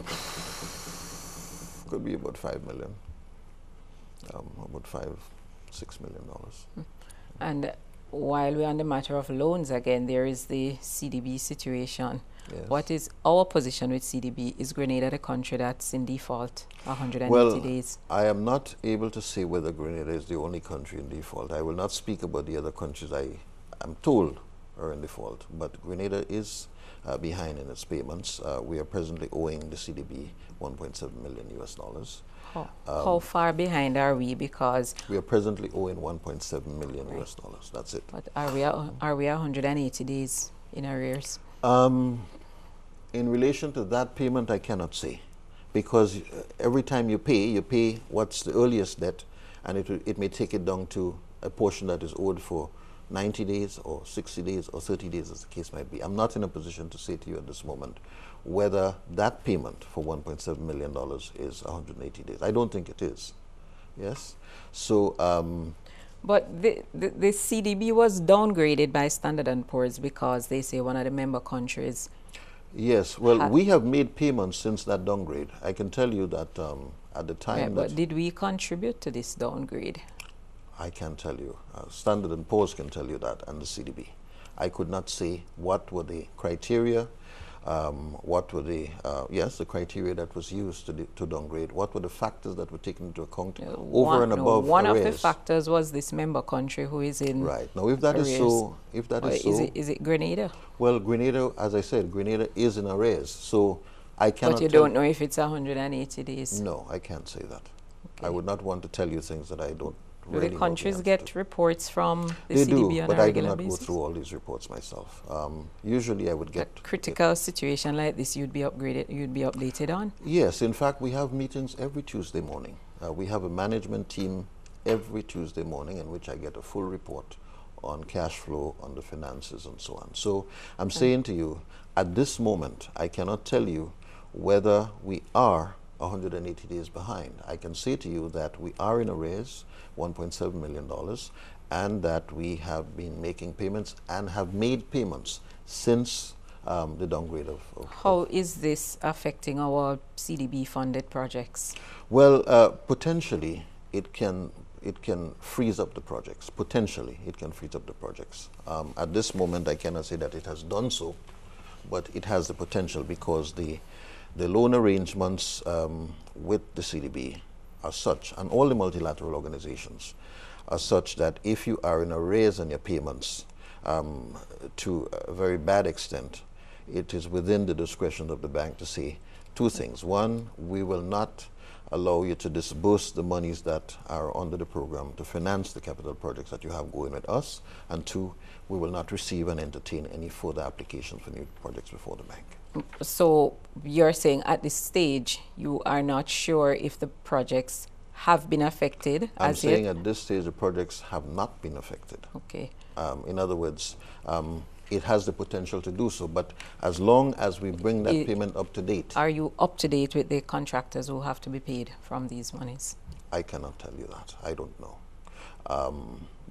be about 5 million. About $6 million. And while we're on the matter of loans again, there is the CDB situation. Yes. What is our position with CDB? Is Grenada the country that's in default 180 days? I am not able to say whether Grenada is the only country in default. I will not speak about the other countries I am told are in default, but Grenada is behind in its payments. We are presently owing the CDB $1.7 million US. How far behind are we? Because we are presently owing $1.7 million US. That's it. But are we 180 days in arrears? In relation to that payment, I cannot say, because every time you pay what's the earliest debt, and it may take it down to a portion that is owed for 90 days or 60 days or 30 days, as the case might be. I'm not in a position to say to you at this moment whether that payment for $1.7 million is 180 days. I don't think it is. Yes? So... but the CDB was downgraded by Standard & Poor's because they say one of the member countries... Yes, well, we have made payments since that downgrade. I can tell you that at the time... Right, but did we contribute to this downgrade? I can't tell you. Standard & Poor's can tell you that, and the CDB. I could not say what were the criteria, what were the, the criteria that was used to downgrade, what were the factors that were taken into account over and above one arrears. of the factors was this member country who is in Right. Now, if that is so, is it Grenada? Well, Grenada, as I said, Grenada is in arrears, so I cannot But you don't know if it's 180 days? No, I can't say that. Okay. I would not want to tell you things that I don't Do really the countries know get reports from the they CDB do, on but a I do regular not basis? go through all these reports myself. Usually I would get... A critical situation like this you'd be updated on? Yes, in fact we have meetings every Tuesday morning. We have a management team every Tuesday morning in which I get a full report on cash flow, on the finances and so on. So I'm saying to you, at this moment I cannot tell you whether we are 180 days behind. I can say to you that we are in arrears, $1.7 million, and that we have been making payments and have made payments since the downgrade of... How is this affecting our CDB funded projects? Well, potentially it can freeze up the projects. Potentially it can freeze up the projects. At this moment I cannot say that it has done so, but it has the potential because the loan arrangements with the CDB are such, and all the multilateral organizations are such that if you are in arrears on your payments to a very bad extent, it is within the discretion of the bank to say two things. One, we will not allow you to disburse the monies that are under the program to finance the capital projects that you have going with us, and two, we will not receive and entertain any further applications for new projects before the bank. So you're saying at this stage you are not sure if the projects have been affected I'm as saying yet? at this stage the projects have not been affected. Okay. In other words, it has the potential to do so, but as long as we bring that payment up to date. Are you up to date with the contractors who have to be paid from these monies? I cannot tell you that. I don't know.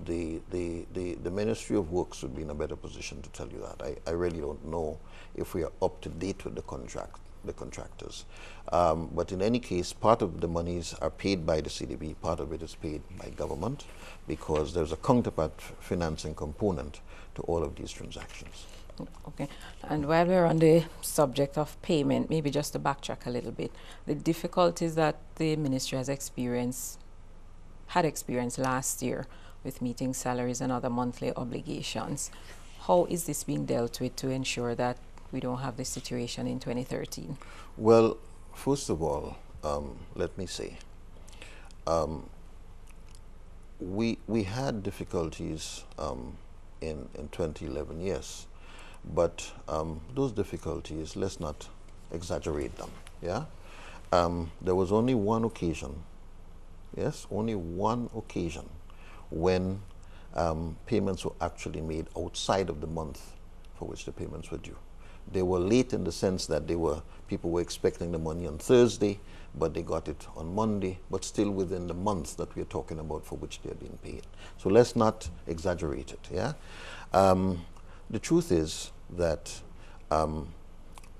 The Ministry of Works would be in a better position to tell you that. I really don't know if we are up to date with the contractors. But in any case, part of the monies are paid by the CDB, part of it is paid by government, because there's a counterpart financing component to all of these transactions. Okay, and while we're on the subject of payment, maybe just to backtrack a little bit, the difficulties that the ministry had experienced last year with meeting salaries and other monthly obligations, how is this being dealt with to ensure that we don't have this situation in 2013? Well, first of all, let me say, we had difficulties in 2011, yes, but those difficulties, let's not exaggerate them, yeah? There was only one occasion, yes, only one occasion when payments were actually made outside of the month for which the payments were due. They were late in the sense that people were expecting the money on Thursday, but they got it on Monday, but still within the month that we're talking about for which they're being paid. So let's not exaggerate it, yeah? The truth is that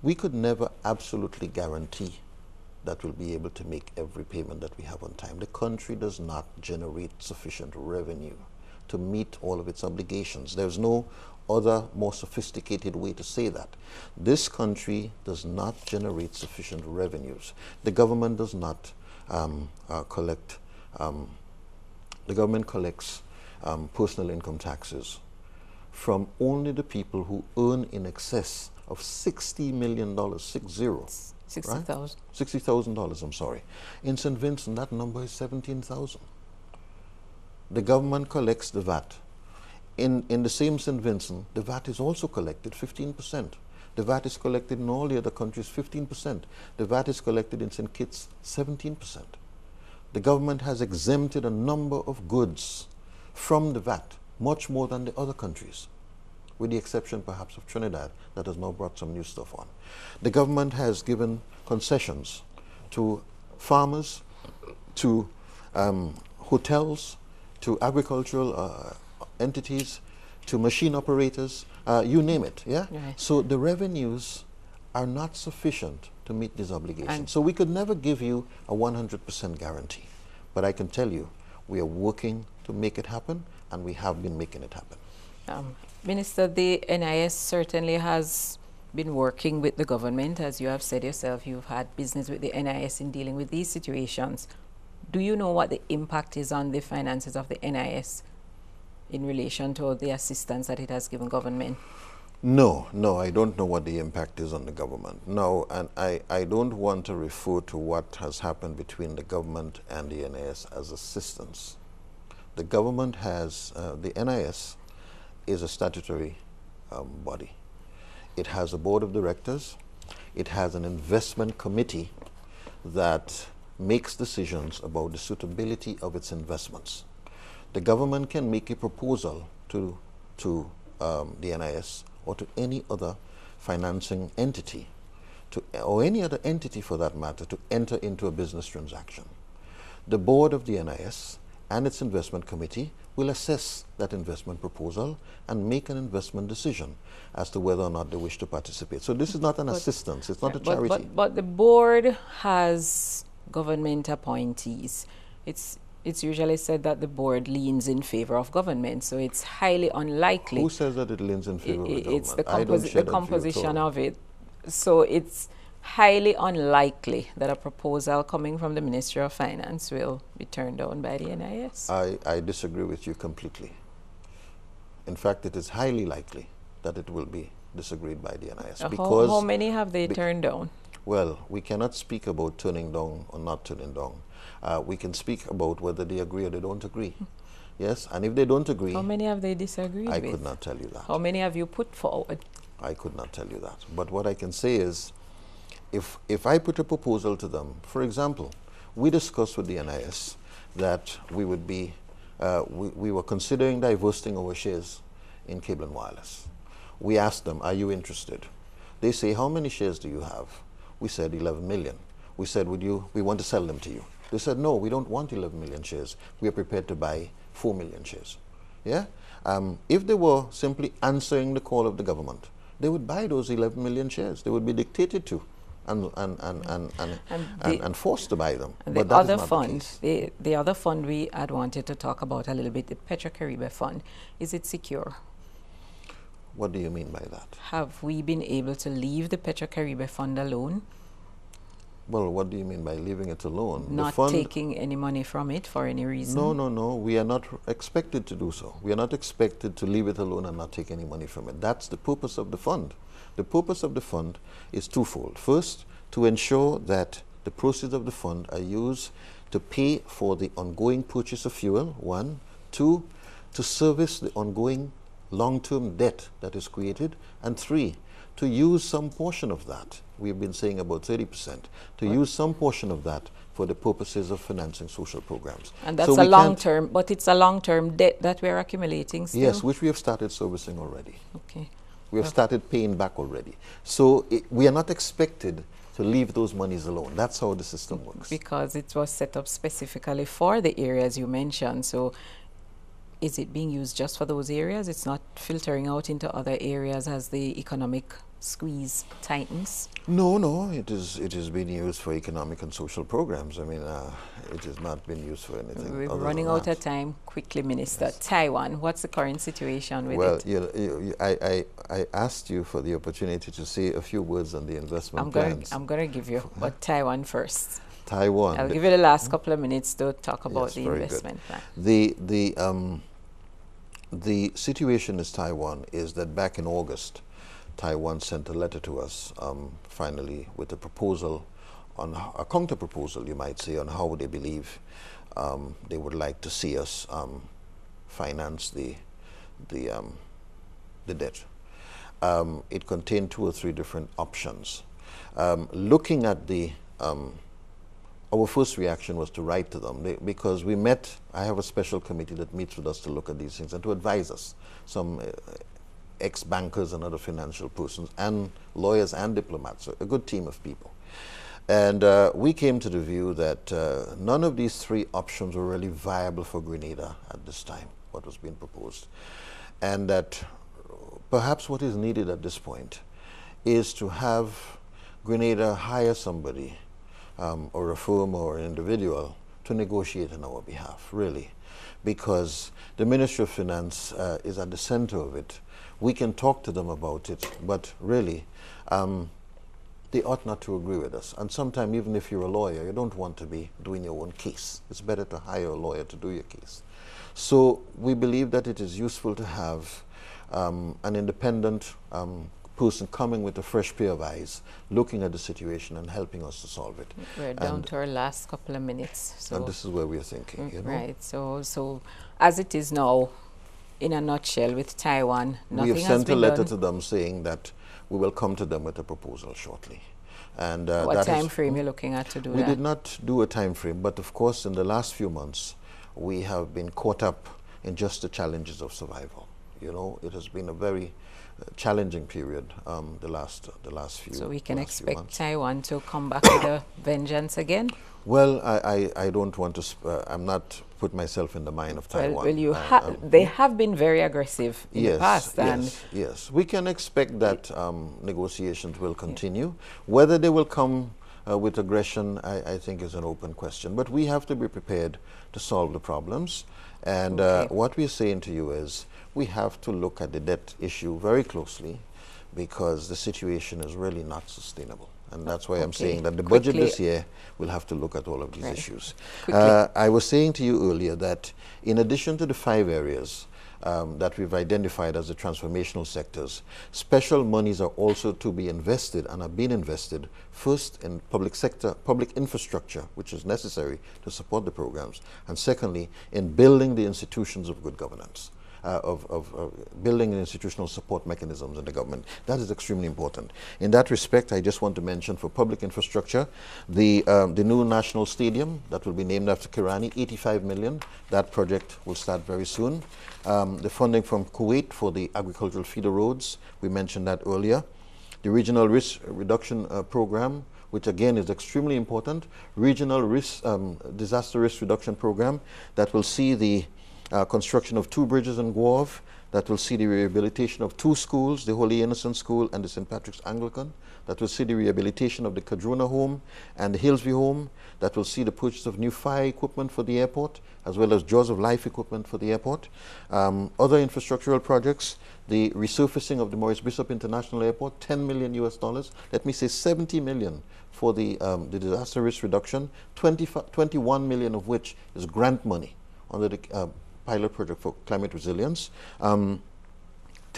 we could never absolutely guarantee that we'll be able to make every payment that we have on time. The country does not generate sufficient revenue to meet all of its obligations. There's no other more sophisticated way to say that. This country does not generate sufficient revenues. The government does not collect, the government collects personal income taxes from only the people who earn in excess of $60 million, 60. $60,000. Right? $60,000, I'm sorry. In St. Vincent, that number is 17,000. The government collects the VAT. In the same St. Vincent, the VAT is also collected 15%. The VAT is collected in all the other countries 15%. The VAT is collected in St. Kitts 17%. The government has exempted a number of goods from the VAT, much more than the other countries, with the exception perhaps of Trinidad that has now brought some new stuff on. The government has given concessions to farmers, to hotels, to agricultural entities, to machine operators, you name it, yeah? Right. So the revenues are not sufficient to meet these obligations. So we could never give you a 100% guarantee, but I can tell you we are working to make it happen, and we have been making it happen. Minister, the NIS certainly has been working with the government. As you have said yourself, you've had business with the NIS in dealing with these situations. Do you know what the impact is on the finances of the NIS in relation to the assistance that it has given government? No, I don't know what the impact is on the government. No, and I don't want to refer to what has happened between the government and the NIS as assistance. The government has, the NIS is a statutory body. It has a board of directors. It has an investment committee that makes decisions about the suitability of its investments. The government can make a proposal to the NIS or to any other financing entity, or any other entity for that matter, to enter into a business transaction. The board of the NIS and its investment committee will assess that investment proposal and make an investment decision as to whether or not they wish to participate. So this is not an assistance, it's not a charity. But the board has government appointees. It's usually said that the board leans in favor of government, so it's highly unlikely. Who says that it leans in favor of the government? It's the composition of it. So it's highly unlikely that a proposal coming from the Ministry of Finance will be turned down by the NIS. I disagree with you completely. In fact, it is highly likely that it will be disagreed by the NIS. Because how many have they turned down? Well, we cannot speak about turning down or not turning down. We can speak about whether they agree or they don't agree. Yes, and if they don't agree... How many have they disagreed with? I could not tell you that. How many have you put forward? I could not tell you that. But what I can say is, if I put a proposal to them, for example, we discussed with the NIS that we would be, we were considering divesting our shares in cable and wireless. We asked them, are you interested? They say, how many shares do you have? We said 11 million. We said, we want to sell them to you. They said, no, we don't want 11 million shares. We are prepared to buy 4 million shares. Yeah? If they were simply answering the call of the government, they would buy those 11 million shares. They would be dictated to and forced to buy them. But the other fund, the other fund we had wanted to talk about a little bit, the Petrocaribe Fund, is it secure? What do you mean by that? Have we been able to leave the Petrocaribe Fund alone? Well, what do you mean by leaving it alone? Not taking any money from it for any reason? No. We are not expected to do so. We are not expected to leave it alone and not take any money from it. That's the purpose of the fund. The purpose of the fund is twofold. First, to ensure that the proceeds of the fund are used to pay for the ongoing purchase of fuel, one. Two, to service the ongoing long-term debt that is created, and three, to use some portion of that, we've been saying about 30%, to use some portion of that for the purposes of financing social programs. And that's a long-term, but it's a long-term debt that we're accumulating still? Yes, which we have started servicing already. Okay. We have started paying back already. So we are not expected to leave those monies alone. That's how the system works. Because it was set up specifically for the areas you mentioned, so is it being used just for those areas? It's not filtering out into other areas as the economic squeeze tightens? No, it is being used for economic and social programs. I mean, it has not been used for anything. We're running out of time. Quickly, Minister. Yes. Taiwan, what's the current situation with it? Well, I asked you for the opportunity to say a few words on the investment plans. I'm going to give you, but Taiwan first. Taiwan. I'll give you the last couple of minutes to talk about the investment plan. The situation in Taiwan is that back in August, Taiwan sent a letter to us, finally, with a proposal, a counter proposal, you might say, on how they believe they would like to see us finance the debt. It contained 2 or 3 different options. Looking at our first reaction was to write to them because we met. I have a special committee that meets with us to look at these things and to advise us. Some ex-bankers and other financial persons and lawyers and diplomats, a good team of people. And we came to the view that none of these 3 options were really viable for Grenada at this time, what was being proposed. And that perhaps what is needed at this point is to have Grenada hire somebody or a firm or an individual to negotiate on our behalf, really, because the Ministry of Finance is at the center of it. We can talk to them about it, but really, they ought not to agree with us. And sometimes, even if you're a lawyer, you don't want to be doing your own case. It's better to hire a lawyer to do your case. So we believe that it is useful to have an independent person coming with a fresh pair of eyes, looking at the situation and helping us to solve it. We're down to our last couple of minutes. So and this is where we're thinking, you know? Right, so as it is now, in a nutshell, with Taiwan, nothing has been done. We have sent a letter to them saying that we will come to them with a proposal shortly. And what time frame you're looking at to do that? We did not do a time frame, but of course in the last few months, we have been caught up in just the challenges of survival. You know, it has been a very challenging period the last few. So we can expect Taiwan to come back with a vengeance again? Well, I don't want to. I'm not put myself in the mind of Taiwan. Well, they have been very aggressive in the past. Yes. We can expect that negotiations will continue. Whether they will come with aggression, I think, is an open question. But we have to be prepared to solve the problems. And what we're saying to you is, we have to look at the debt issue very closely because the situation is really not sustainable. And that's why I'm saying that the budget this year will have to look at all of these issues. I was saying to you earlier that in addition to the 5 areas that we've identified as the transformational sectors, special monies are also to be invested and are being invested first in public sector, public infrastructure, which is necessary to support the programs, and secondly, in building the institutions of good governance. building institutional support mechanisms in the government. That is extremely important. In that respect, I just want to mention for public infrastructure, the new national stadium that will be named after Kirani, 85 million. That project will start very soon. The funding from Kuwait for the agricultural feeder roads, we mentioned that earlier. The regional risk reduction program, which again is extremely important, regional risk, disaster risk reduction program that will see the construction of 2 bridges in Guave, that will see the rehabilitation of 2 schools, the Holy Innocent School and the St. Patrick's Anglican, that will see the rehabilitation of the Kadruna Home and the Hillsview Home, that will see the purchase of new fire equipment for the airport, as well as Jaws of Life equipment for the airport. Other infrastructural projects, the resurfacing of the Maurice Bishop International Airport, $10 million US. Let me say 70 million for the disaster risk reduction, 21 million of which is grant money under the pilot project for climate resilience. $10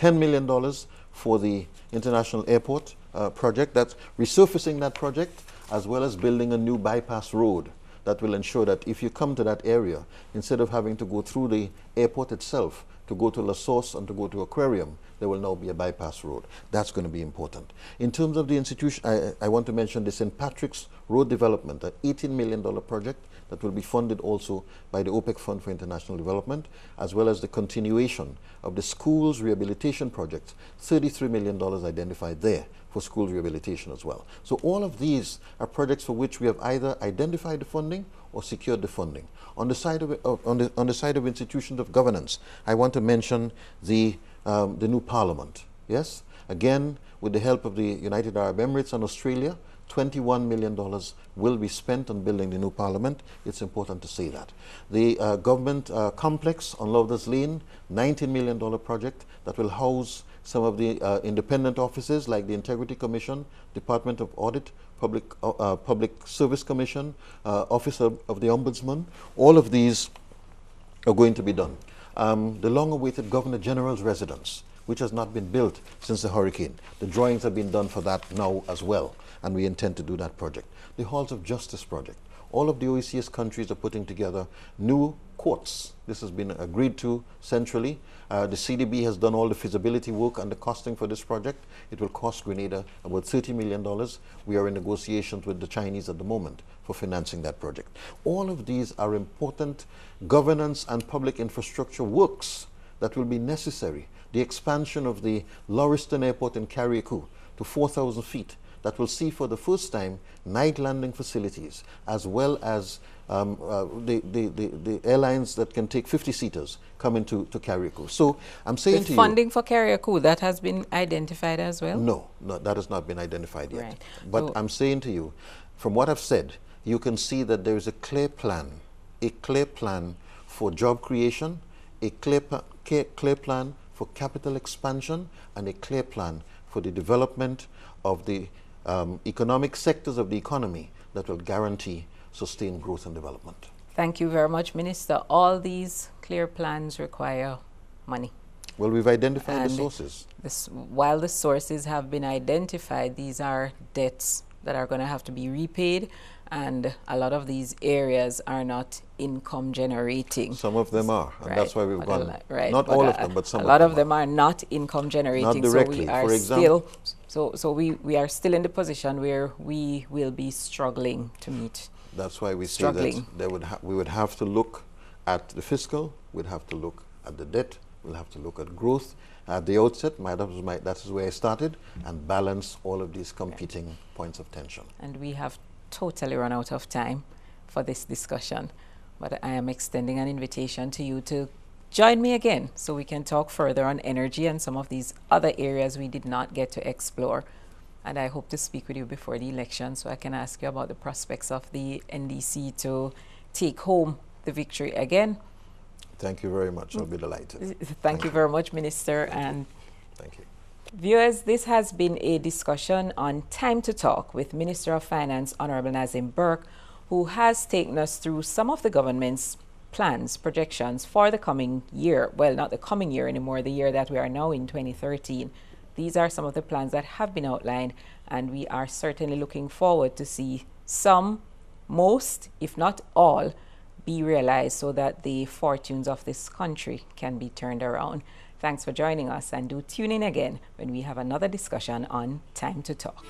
million for the international airport project. That's resurfacing that project, as well as building a new bypass road that will ensure that if you come to that area, instead of having to go through the airport itself to go to La Source and to go to Aquarium, there will now be a bypass road. That's going to be important. In terms of the institution, I want to mention the St. Patrick's Road Development, an $18 million project that will be funded also by the OPEC Fund for International Development, as well as the continuation of the schools rehabilitation project, $33 million identified there for school rehabilitation as well. So all of these are projects for which we have either identified the funding or secured the funding. On the side of on the side of institutions of governance, I want to mention the new parliament. Yes, again, with the help of the United Arab Emirates and Australia, $21 million will be spent on building the new parliament. It's important to say that. The government complex on Lover's Lane, $19 million project that will house some of the independent offices like the Integrity Commission, Department of Audit, Public Service Commission, Office of the Ombudsman. All of these are going to be done. The long-awaited Governor General's residence, which has not been built since the hurricane. The drawings have been done for that now as well, and we intend to do that project. The Halls of Justice project. All of the OECS countries are putting together new courts. This has been agreed to centrally. The CDB has done all the feasibility work and the costing for this project. It will cost Grenada about $30 million. We are in negotiations with the Chinese at the moment for financing that project. All of these are important governance and public infrastructure works that will be necessary. The expansion of the Lauriston Airport in Carriacou to 4,000 feet, that will see for the first time night landing facilities, as well as the airlines that can take 50-seaters come into Carriacou. So I'm saying to you, funding for Carriacou, that has been identified as well? No, that has not been identified yet. Right. But So I'm saying to you, from what I've said, you can see that there is a clear plan for job creation, a clear plan for capital expansion, and a clear plan for the development of the economic sectors of the economy that will guarantee sustained growth and development. Thank you very much, Minister. All these clear plans require money. Well, we've identified And the sources. While the sources have been identified, these are debts that are going to have to be repaid, and a lot of these areas are not income generating. Some of them are, and that's why we've gone. Not but all of them, but some a of lot them of them are not income generating. Not directly. So we are For example, we are still in the position where we will be struggling to meet. That's why we say that we would have to look at the fiscal, we'd have to look at the debt, we'll have to look at growth. At the outset, that is where I started, and balance all of these competing points of tension. And we have totally run out of time for this discussion, but I am extending an invitation to you to join me again so we can talk further on energy and some of these other areas we did not get to explore. And I hope to speak with you before the election so I can ask you about the prospects of the NDC to take home the victory again. Thank you very much. I'll be delighted. Thank you very much, Minister. And thank you. Viewers, this has been a discussion on Time to Talk with Minister of Finance, Honorable Nazim Burke, who has taken us through some of the government's plans, projections for the coming year. Well, not the coming year anymore, the year that we are now in, 2013. These are some of the plans that have been outlined, and we are certainly looking forward to see some, most, if not all, be realized so that the fortunes of this country can be turned around. Thanks for joining us, and do tune in again when we have another discussion on Time to Talk.